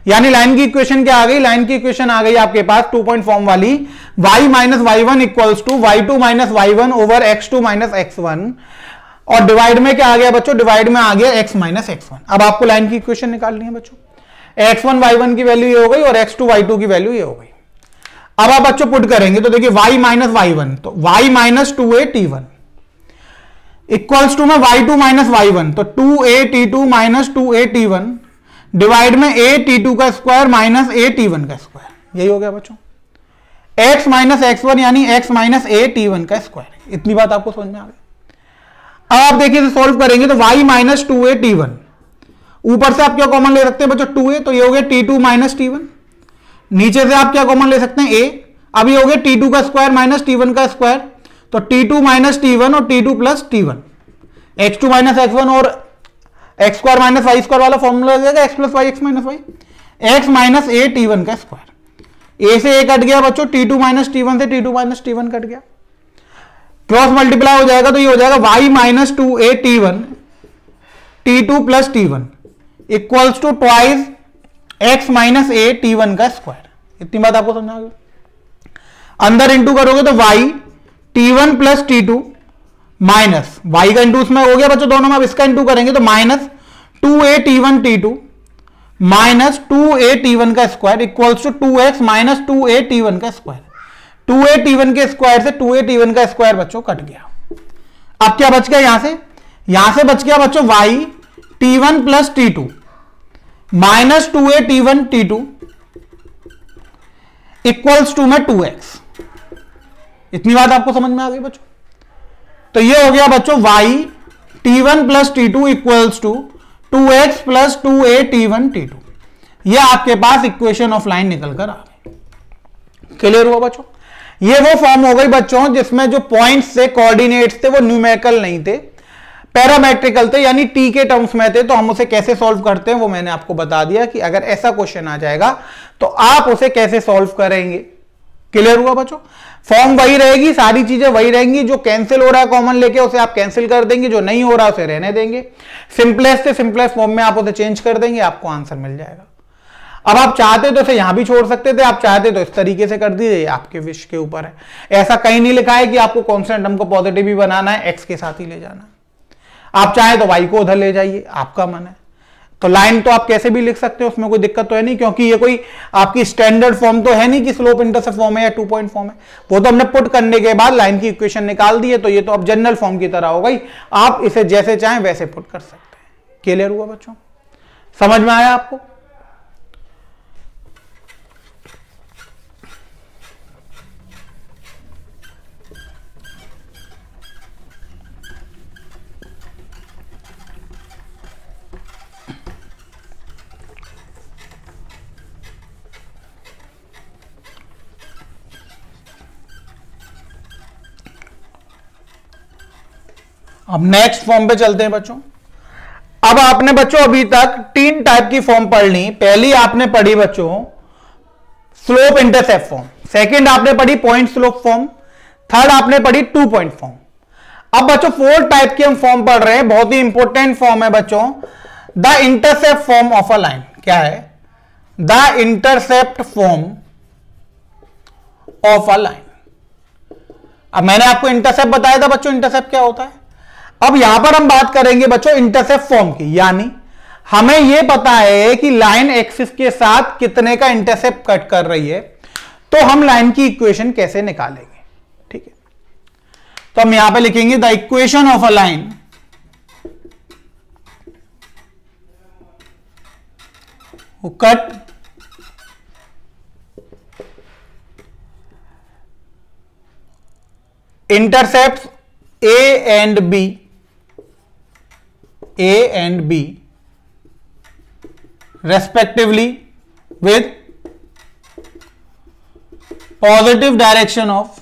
यानी लाइन की इक्वेशन क्या आ गई, लाइन की इक्वेशन आ गई आपके पास 2 पॉइंट फॉर्म वाली y minus Y one equals to y2 minus Y one over x2 minus x1 और डिवाइड में क्या आ गया बच्चों, डिवाइड में आ गया x माइनस x1। अब आपको लाइन की इक्वेशन निकालनी है बच्चों, x1 y1 की वैल्यू ये हो गई और x2 y2 की वैल्यू ये हो गई। अब आप बच्चों पुट करेंगे तो देखिए y माइनस वाई वन तो y minus 2a t1 equals to में y2 माइनस वाई वन तो 2a t2 minus 2a t1 divide में a t2 का स्क्वायर माइनस a t1 का स्क्वायर, यही हो गया बच्चों। x माइनस x1 यानी x माइनस a t1 का स्क्वायर। इतनी बात आपको समझ में आ गई। अब आप देखिए सॉल्व करेंगे तो y माइनस 2a t1 ऊपर से आप क्या कॉमन ले सकते हैं बच्चों 2a, तो ये हो गया t2 माइनस t1। नीचे से आप क्या कॉमन ले सकते हैं a, अब ये हो गया t2 का स्क्वायर माइनस t1 का स्क्वायर, तो t2 माइनस t1 और t2 plus t1 x2 minus x1 और x square minus Y square वाला फॉर्मूला हो जाएगा x plus Y x minus Y x minus a t1 का स्क्वायर। a से a cut गया बच्चों, t2 माइनस t1 से t2 माइनस t1 कट गया, क्रॉस मल्टीप्लाई हो जाएगा तो ये हो जाएगा y minus 2a t1 t2 plus t1 equals to twice x minus a t1 का स्क्वायर। इतनी बात आपको समझ आ गई। अंदर इंटू करोगे तो y t1 plus t2 minus y का इंटू उसमें हो गया बच्चों दोनों में, अब इसका इंटू करेंगे तो minus 2a t1 t2 minus 2a t1 का square equals to 2x minus 2a t1 का स्क्वायर। 2a t1 के स्क्वायर से 2a t1 का स्क्वायर बच्चों कट गया। अब क्या बच गया यहां से बच गया बच्चों y t1 plus t2 minus 2a t1 t2 equals to में 2x। इतनी बात आपको समझ में आ गई बच्चों। तो ये हो गया बच्चों y t1 plus t2 equals to 2x plus 2a t1 t2। ये आपके पास इक्वेशन ऑफ लाइन निकल कर आ गई। क्लियर हुआ बच्चों? ये वो फॉर्म हो गई बच्चों जिसमें जो पॉइंट्स थे कोऑर्डिनेट्स थे वो न्यूमेरिकल नहीं थे, पैरामेट्रिकल थे यानी टी के टर्म्स में थे, तो हम उसे कैसे सॉल्व करते हैं वो मैंने आपको बता दिया कि अगर ऐसा क्वेश्चन आ जाएगा तो आप उसे कैसे सॉल्व करेंगे। क्लियर हुआ बच्चों? फॉर्म वही रहेगी, सारी चीजें वही रहेंगी, जो कैंसिल हो रहा है कॉमन लेके उसे आप कैंसिल कर देंगे, जो नहीं हो रहा उसे रहने देंगे, सिंपलेस्ट से सिंपलेस्ट फॉर्म में आप उसे चेंज कर देंगे, आपको आंसर मिल जाएगा। अब आप चाहते तो इसे यहां भी छोड़ सकते थे, आप चाहते तो इस तरीके से कर दीजिए, आपके विश के ऊपर है। ऐसा कहीं नहीं लिखा है कि आपको कांस्टेंट टर्म को पॉजिटिव ही बनाना है, एक्स के साथ ही ले जाना है। आप चाहे तो वाई को उधर ले जाइए, आपका मन है। तो लाइन तो आप कैसे भी लिख सकते हो, उसमें कोई दिक्कत तो है नहीं, क्योंकि ये कोई आपकी स्टैंडर्ड फॉर्म तो है नहीं कि स्लोप इंटरसेप्ट फॉर्म है या 2 पॉइंट फॉर्म है। वो तो हमने पुट करने के बाद लाइन की इक्वेशन निकाल दी है, तो ये तो अब जनरल फॉर्म की तरह हो गई, आप इसे जैसे चाहें वैसे पुट कर सकते हैं। क्लियर हुआ बच्चों? समझ में आया आपको? अब नेक्स्ट फॉर्म पे चलते हैं बच्चों। अब आपने बच्चों अभी तक 3 टाइप की फॉर्म पढ़ ली। पहली आपने पढ़ी बच्चों स्लोप इंटरसेप्ट फॉर्म, सेकंड आपने पढ़ी पॉइंट स्लोप फॉर्म, थर्ड आपने पढ़ी 2 पॉइंट फॉर्म। अब बच्चों 4 टाइप की हम फॉर्म पढ़ रहे हैं, बहुत ही इंपॉर्टेंट फॉर्म है बच्चों, the intercept form of a line. क्या है? The intercept form of a line. अब मैंने आपको इंटरसेप्ट बताया था बच्चों, इंटरसेप्ट क्या होता है। अब यहां पर हम बात करेंगे बच्चों इंटरसेप्ट फॉर्म की, यानी हमें यह पता है कि लाइन एक्सिस के साथ कितने का इंटरसेप्ट कट कर रही है, तो हम लाइन की इक्वेशन कैसे निकालेंगे। ठीक है, तो हम यहां पे लिखेंगे the equation of a line who cut intercepts A and B respectively with positive direction of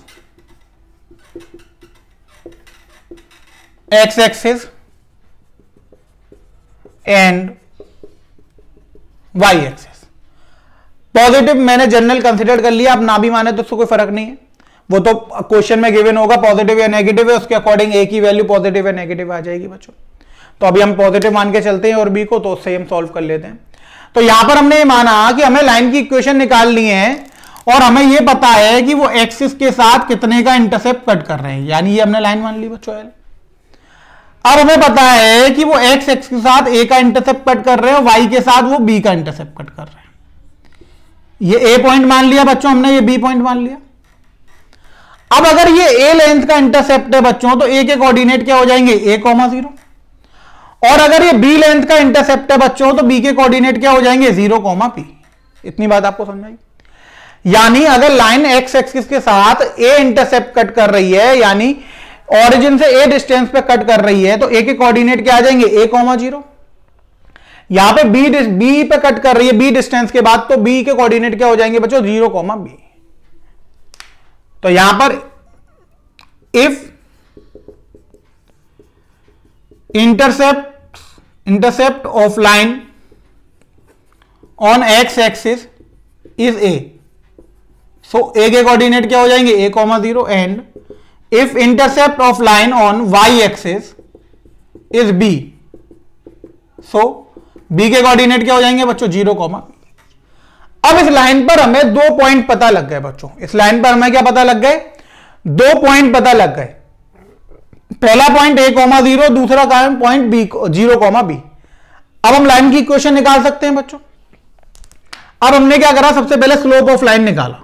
x-axis and y-axis। Positive मैंने जनरल कंसिडर कर लिया, आप ना भी माने तो उसको कोई फर्क नहीं है, वो तो क्वेश्चन में गिवन होगा पॉजिटिव या नेगेटिव है, उसके अकॉर्डिंग ए की वैल्यू पॉजिटिव या नेगेटिव आ जाएगी बच्चों। तो अभी हम पॉजिटिव मान के चलते हैं और बी को, तो उससे हम सॉल्व कर लेते हैं। तो यहां पर हमने ये माना कि हमें लाइन की इक्वेशन निकालनी है और हमें ये पता है कि वो एक्सिस के साथ कितने का इंटरसेप्ट कट कर रहे हैं, यानी ये हमने लाइन मान ली बच्चों एल। अब हमें पता है कि वो एक्स एक्स के साथ ए का इंटरसेप्ट कट कर रहे हैं, वाई के साथ वो बी का इंटरसेप्ट कट कर रहे हैं। ये ए पॉइंट मान लिया बच्चों हमने, ये बी पॉइंट मान लिया। अब अगर ये ए लेंथ का इंटरसेप्ट है बच्चों, तो ए के कोऑर्डिनेट क्या हो जाएंगे, a, 0, और अगर ये बी लेंथ का इंटरसेप्ट है बच्चों, तो बी के कोऑर्डिनेट क्या हो जाएंगे, 0, p। इतनी बात आपको समझ आई? यानी अगर लाइन एक्स एक्सिस के साथ ए इंटरसेप्ट कट कर रही है, यानी ओरिजिन से ए डिस्टेंस पे कट कर रही है, तो ए के कोऑर्डिनेट क्या आ जाएंगे, a, 0। यहां पे बी पे कट कर रही है बी डिस्टेंस के बाद, तो बी के कोऑर्डिनेट क्या हो जाएंगे बच्चों, 0, b। तो यहां पर if intercept of line on X axis is A, so A के कोऑर्डिनेट क्या हो जाएंगे, a, 0, and if intercept of line on Y axis is b, so b के कोऑर्डिनेट क्या हो जाएंगे बच्चों, 0, b। अब इस लाइन पर हमें 2 पॉइंट पता लग गए बच्चों, इस लाइन पर हमें क्या पता लग गए, 2 पॉइंट पता लग गए। पहला पॉइंट a, 0, दूसरा पॉइंट b, 0, b। अब हम लाइन की इक्वेशन निकाल सकते हैं बच्चों। अब हमने क्या करा, सबसे पहले स्लोप ऑफ लाइन निकाला।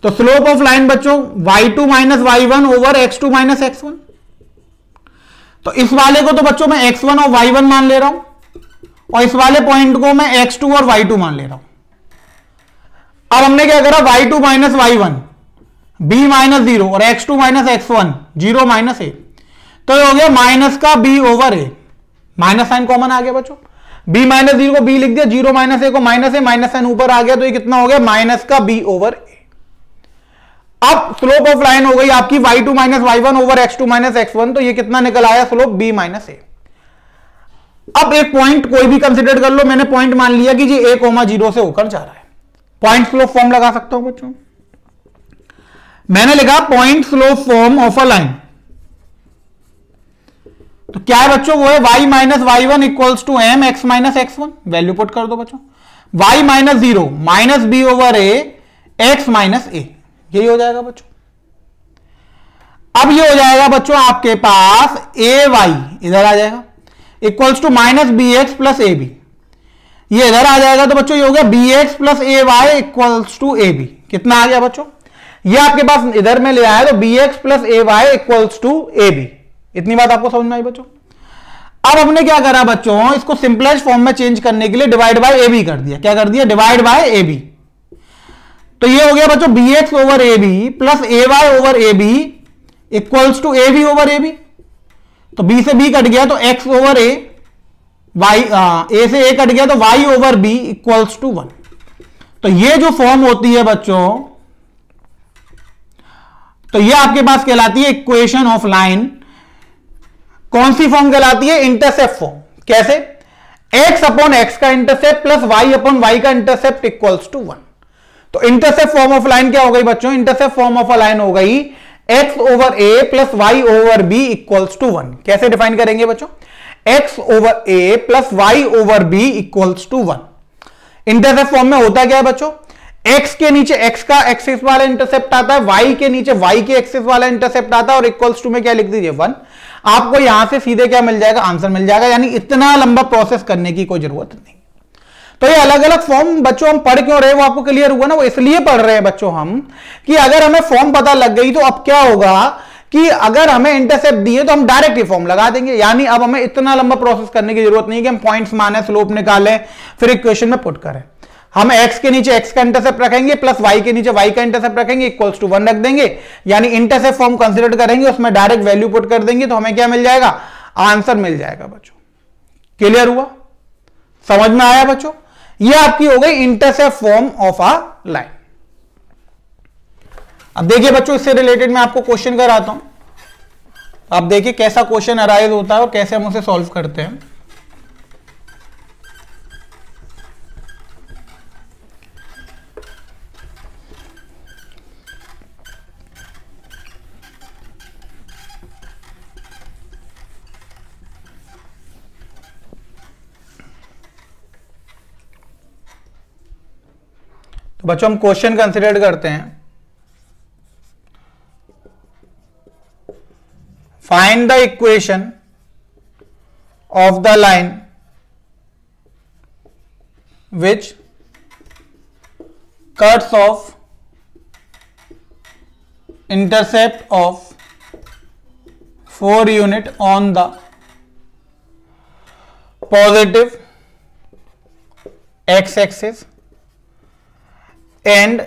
तो स्लोप ऑफ लाइन बच्चों y2 minus y1 over x2 minus x1। तो इस वाले को तो बच्चों मैं x1 और y1 मान ले रहा हूं, और इस वाले पॉइंट को मैं x2 और y2 मान ले रहा हूं। अब हमने क्या करा, y2 minus y1, b minus 0 और x2 minus x1, 0 minus a, तो ये हो गया माइनस का b over a। Minus sign common आ गया बच्चों, b माइनस 0 को b लिख दिया, 0 माइनस a को माइनस a, माइनस साइन ऊपर आ गया, तो ये कितना हो गया, माइनस का b ओवर a। अब स्लोप ऑफ लाइन हो गई आपकी y2 minus y1 over x2 minus x1, तो ये कितना निकल आया स्लोप b माइनस ए। अब एक पॉइंट कोई भी कंसिडर कर लो, मैंने पॉइंट मान लिया कि जी a,0 से होकर जा रहा है, पॉइंट स्लोप फॉर्म लगा सकता हूं बच्चों। मैंने लिखा point slope form of a line, तो क्या है बच्चों, वो है y minus y1 equals to m x minus x1, value put कर दो बच्चों, y minus 0 minus b over A x minus A, यही हो जाएगा बच्चों। अब ये हो जाएगा बच्चों आपके पास ए वाई इधर आ जाएगा equals to minus B X plus A B, ये इधर आ जाएगा तो बच्चों ये हो गया B X plus A Y equals to A B. कितना आ गया बच्चों, ये आपके पास इधर में ले आया तो B X plus A Y equals to A B. इतनी बात आपको समझ में आई बच्चों। अब हमने क्या करा बच्चों, इसको सिंपलेस्ट फॉर्म में चेंज करने के लिए डिवाइड बाय ए बी कर दिया। क्या कर दिया, डिवाइड बाय ए बी। तो ये हो गया बच्चों B X over A B plus A Y over A B equals to A B over A B. तो बी से बी कट गया तो X over A, Y A से ए कट गया तो Y over B equals to 1। तो ये जो फॉर्म होती है बच्चों, तो ये आपके पास कहलाती है इक्वेशन ऑफ लाइन। कौन सी फॉर्म कहलाती है, इंटरसेप्ट फॉर्म। कैसे, एक्स अपॉन एक्स का intercept plus Y upon Y का इंटरसेप्ट इक्वल्स टू 1। तो इंटरसेप्ट फॉर्म ऑफ लाइन क्या हो गई बच्चों, intercept form of a line हो गई x over a plus Y over b equals to 1। कैसे डिफाइन करेंगे बच्चों, x over a plus Y over b equals to 1। Intercept form में होता क्या है बच्चों, x के नीचे x का एक्सिस वाला इंटरसेप्ट आता है, y के नीचे y के एक्सिस वाला इंटरसेप्ट आता है, और इक्वल्स टू में क्या लिख दीजिए 1। आपको यहां से सीधे क्या मिल जाएगा, आंसर मिल जाएगा। यानी इतना लंबा प्रोसेस करने की कोई जरूरत नहीं। तो ये अलग अलग फॉर्म बच्चों हम पढ़ क्यों रहे, वो आपको क्लियर हुआ ना। वो इसलिए पढ़ रहे हैं बच्चों हम कि अगर हमें फॉर्म पता लग गई तो अब क्या होगा कि अगर हमें इंटरसेप्ट दिए तो हम डायरेक्ट ही फॉर्म लगा देंगे। यानी अब हमें इतना लंबा प्रोसेस करने की जरूरत नहीं कि हम पॉइंट्स माने, स्लोप निकालें, फिर इक्वेशन में पुट करें। हम x के नीचे x का इंटरसेप्ट रखेंगे प्लस y के नीचे y का इंटरसेप्ट रखेंगे इक्वल्स टू 1 रख देंगे। यानी इंटरसेप्ट फॉर्म कंसीडर करेंगे, उसमें डायरेक्ट वैल्यू पुट कर देंगे तो हमें क्या मिल जाएगा, आंसर मिल जाएगा बच्चों। क्लियर हुआ, समझ में आया बच्चों। ये आपकी हो गई intercept form of a line. अब देखिए बच्चों, इससे रिलेटेड मैं आपको क्वेश्चन कराता हूं। आप देखिए कैसा क्वेश्चन अराइज होता है और कैसे हम उसे सॉल्व करते हैं। तो बच्चों हम क्वेश्चन कंसिडर करते हैं। Find the equation of the line which cuts of intercept of 4 unit on the positive x axis and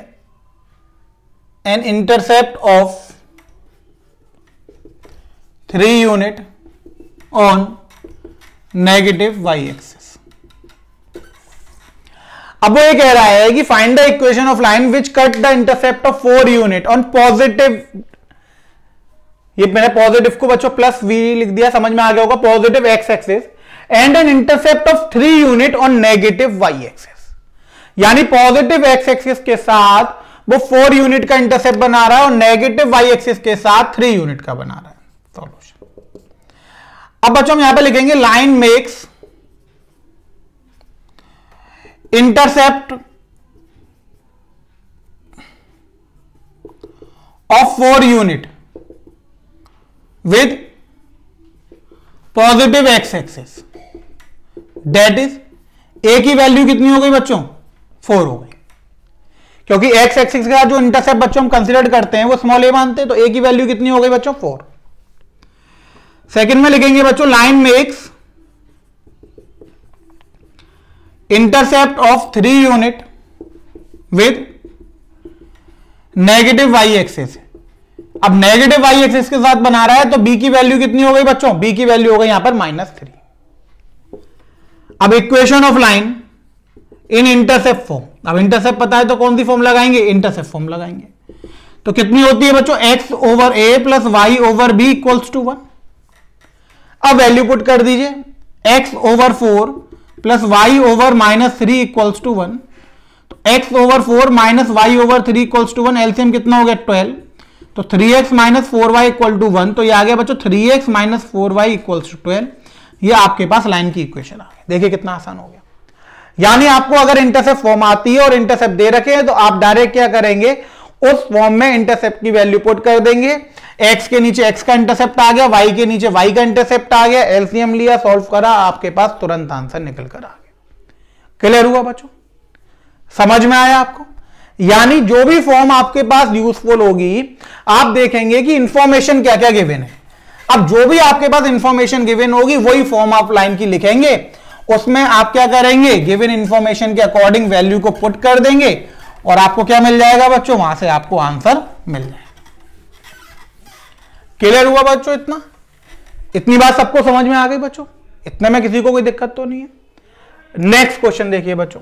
an intercept of 3 unit on negative y axis। अब वो ये कह रहा है कि find the equation of line which cut the intercept of 4 unit on positive, ये मैंने positive को बच्चों प्लस v लिख दिया, समझ में आ गया होगा, positive x axis and an intercept of 3 unit on negative y axis. यानी पॉजिटिव x एक्सिस के साथ वो 4 यूनिट का इंटरसेप्ट बना रहा है और नेगेटिव y एक्सिस के साथ 3 यूनिट का बना रहा है। सॉल्यूशन। अब बच्चों हम यहां पे लिखेंगे line makes intercept of 4 unit with positive x axis, that is a की वैल्यू कितनी हो गई बच्चों, 4 हो गई, क्योंकि x एक्सिस का जो इंटरसेप्ट बच्चों हम कंसीडर करते हैं वो स्मॉल a मानते हैं, तो a की वैल्यू कितनी हो गई बच्चों, 4। सेकंड में लिखेंगे बच्चों line makes intercept of 3 unit with negative y axis. अब नेगेटिव y एक्सिस के साथ बना रहा है तो b की वैल्यू कितनी हो गई बच्चों, b की वैल्यू हो गई यहां पर -3। अब equation of line in intercept form, अब इंटरसेप्ट पता है तो कौन सी फॉर्म लगाएंगे, इंटरसेप्ट फॉर्म लगाएंगे। तो कितनी होती है बच्चों, x over a plus Y over b equals to 1। अब वैल्यू पुट कर दीजिए, x over 4 plus Y over minus 3 equals to 1। तो x over 4 minus Y over 3 equals to 1, LCM कितना हो गया 12। तो 3x minus 4y equal to 1, तो ये आ गया बच्चों 3x minus 4y equals to 12। ये आपके पास लाइन की इक्वेशन आ गई। देखिए कितना आसान हो गया। यानी आपको अगर इंटरसेप्ट फॉर्म आती है और इंटरसेप्ट दे रखे हैं तो आप डायरेक्ट क्या करेंगे, उस फॉर्म में इंटरसेप्ट की वैल्यू पुट कर देंगे। x के नीचे x का इंटरसेप्ट आ गया, y के नीचे y का इंटरसेप्ट आ गया, एलसीएम लिया, सॉल्व करा, आपके पास तुरंत आंसर निकल कर आ गया। क्लियर हुआ बच्चों, समझ में आया आपको? यानी जो भी फॉर्म आपके पास यूजफुल होगी, आप देखेंगे कि इंफॉर्मेशन क्या क्या गिवन है। अब जो भी आपके पास इंफॉर्मेशन गिवन होगी वही फॉर्म आप लाइन की लिखेंगे। उसमें आप क्या करेंगे, गिवन इंफॉर्मेशन के अकॉर्डिंग वैल्यू को पुट कर देंगे और आपको क्या मिल जाएगा बच्चों, वहां से आपको आंसर मिल जाएगा। क्लियर हुआ बच्चों? इतनी बात सबको समझ में आ गई बच्चों? इतने में किसी को कोई दिक्कत तो नहीं है। नेक्स्ट क्वेश्चन देखिए बच्चों।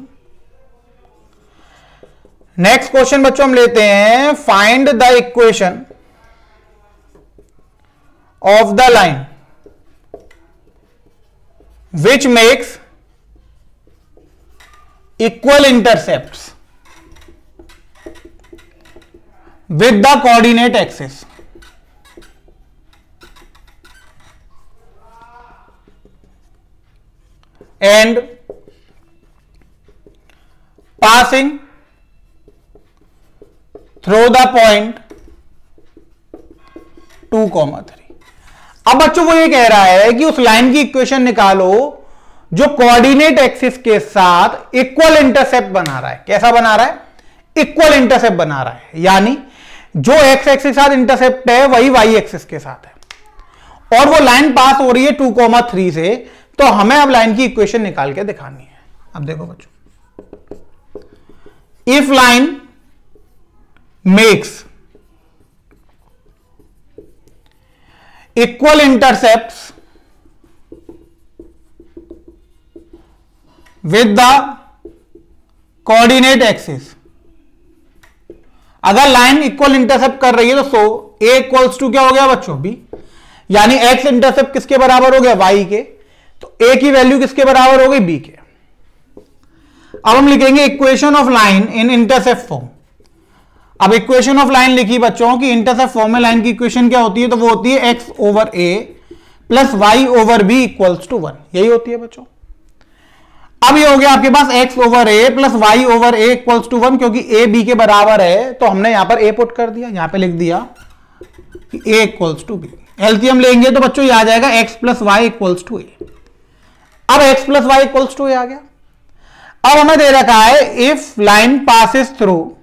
नेक्स्ट क्वेश्चन बच्चों हम लेते हैं, find the equation of the line which makes equal intercepts with the coordinate axis and passing through the point 2,3। अब बच्चों वो ये कह रहा है कि उस लाइन की इक्वेशन निकालो जो कोऑर्डिनेट एक्सिस के साथ इक्वल इंटरसेप्ट बना रहा है। कैसा बना रहा है? इक्वल इंटरसेप्ट बना रहा है। यानी जो एक्स एक्सिस के साथ इंटरसेप्ट है वही वाई एक्सिस के साथ है और वो लाइन पास हो रही है 2,3 से। तो हमें अब लाइन की इक्वेशन निकाल के दिखानी है। अब देखो बच्चों, if line makes equal intercepts with the coordinate axis। अगर लाइन इक्वल इंटरसेप्ट कर रही है तो a इक्वल्स टू क्या हो गया बच्चों, b। यानी x इंटरसेप्ट किसके बराबर हो गया, y के। तो a की वैल्यू किसके बराबर हो गई, b के। अब हम लिखेंगे equation of line in intercept form. अब इक्वेशन ऑफ लाइन लिखी बच्चों की इंटरसेप्ट फॉर्म में लाइन की इक्वेशन क्या होती है, तो वो होती है x over a plus Y over b equals to 1। यही होती है बच्चों। अब ये हो गया आपके पास x over a plus Y over a equals to 1, क्योंकि a b के बराबर है तो हमने यहां पर a पुट कर दिया, यहां पे लिख दिया कि a equals to b। LCM लेंगे तो बच्चों ये आ जाएगा x plus Y equals to a। अब x plus Y equals to a आ गया। अब हमें दे रखा है इफ लाइन पासिस थ्रू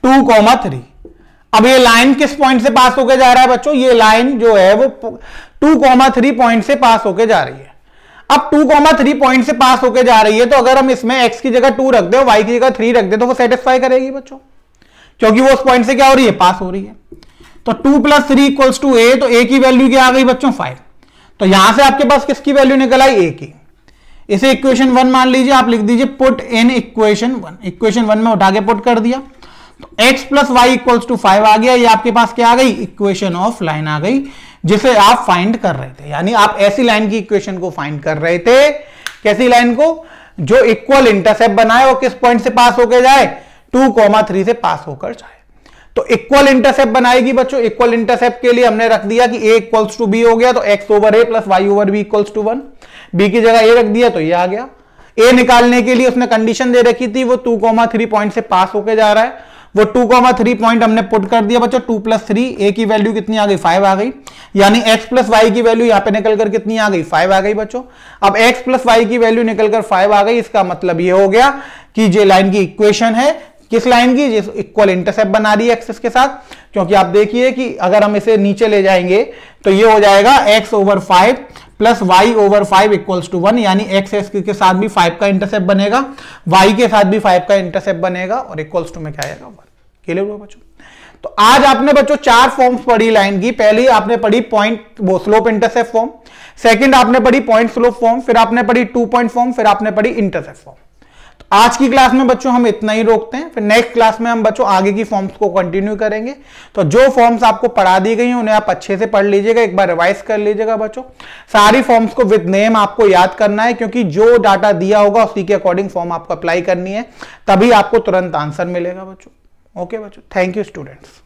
2,3। अब ये लाइन किस पॉइंट से पास होकर जा रहा है बच्चों, ये लाइन जो है वो 2,3 पॉइंट से पास होकर जा रही है। अब 2,3 पॉइंट से पास होकर जा रही है तो अगर हम इसमें x की जगह 2 रख दे, y की जगह 3 रख दे तो वो सेटिस्फाई करेगी बच्चों, क्योंकि वो उस पॉइंट से क्या हो रही है, पास हो रही है। तो 2 प्लस 3 इक्वल्स टू a, तो a की वैल्यू क्या आ गई बच्चों, 5। तो यहां से आपके पास किसकी वैल्यू निकल आई, a की। इसे इक्वेशन 1 मान लीजिए, आप लिख दीजिए पुट इन इक्वेशन 1। इक्वेशन 1 में उठा के पुट कर दिया तो x plus Y equals to 5 आ गया। ये आपके पास क्या आ गई, इक्वेशन ऑफ लाइन आ गई, जिसे आप फाइंड कर रहे थे। यानी आप ऐसी लाइन की इक्वेशन को फाइंड कर रहे थे, कैसी लाइन को, जो इक्वल इंटरसेप्ट बनाए और किस पॉइंट से पास होकर जाए, 2,3 से पास होकर जाए। तो इक्वल इंटरसेप्ट बनाएगी बच्चों। इक्वल इंटरसेप्ट के लिए हमने रख दिया कि a इक्वल्स टू b हो गया, तो x over a plus Y over b equals to 1। b की जगह a रख दिया तो ये आ गया। a निकालने के लिए उसने कंडीशन दे रखी थी, वो 2,3 पॉइंट से पास होकर जा रहा है। वो 2,3 पॉइंट हमने पुट कर दिया बच्चों। 2 प्लस 3, a की वैल्यू कितनी आ गई, 5 आ गई। यानी x प्लस वाई की वैल्यू यहां पे निकलकर कितनी आ गई, 5 आ गई बच्चों। अब x प्लस वाई की वैल्यू निकलकर 5 आ गई, इसका मतलब ये हो गया कि जो लाइन की इक्वेशन है, किस लाइन की, जिस इक्वल इंटरसेप्ट बना रही है एक्सिस के साथ। क्योंकि आप देखिए कि अगर हम इसे नीचे ले जाएंगे तो ये हो जाएगा x over 5 plus Y over 5 equals to 1। यानी x के साथ भी 5 का इंटरसेप्ट बनेगा, y के साथ भी 5 का इंटरसेप्ट बनेगा और इक्वल्स टू में क्या आएगा, 1। क्लियर हुआ बच्चों? तो आज आपने बच्चों 4 फॉर्म्स पढ़ी लाइन की। पहली आपने पढ़ी पॉइंट वो स्लोप इंटरसेप्ट फॉर्म, सेकंड आपने पढ़ी पॉइंट स्लोप फॉर्म, फिर आपने पढ़ी 2 पॉइंट फॉर्म, फिर आपने पढ़ी इंटरसेप्ट फॉर्म। तो आज की क्लास में बच्चों हम इतना ही रोकते हैं, फिर नेक्स्ट क्लास में हम बच्चों आगे की फॉर्म्स को कंटिन्यू करेंगे। तो जो फॉर्म्स आपको पढ़ा दी गई हैं उन्हें आप अच्छे से पढ़ लीजिएगा, एक बार रिवाइज कर लीजिएगा बच्चों। सारी फॉर्म्स को विद नेम आपको याद करना है, क्योंकि जो डाटा दिया होगा उसी के अकॉर्डिंग फॉर्म आपको अप्लाई करनी है, तभी आपको तुरंत आंसर मिलेगा बच्चों। ओके बच्चों, थैंक यू स्टूडेंट्स।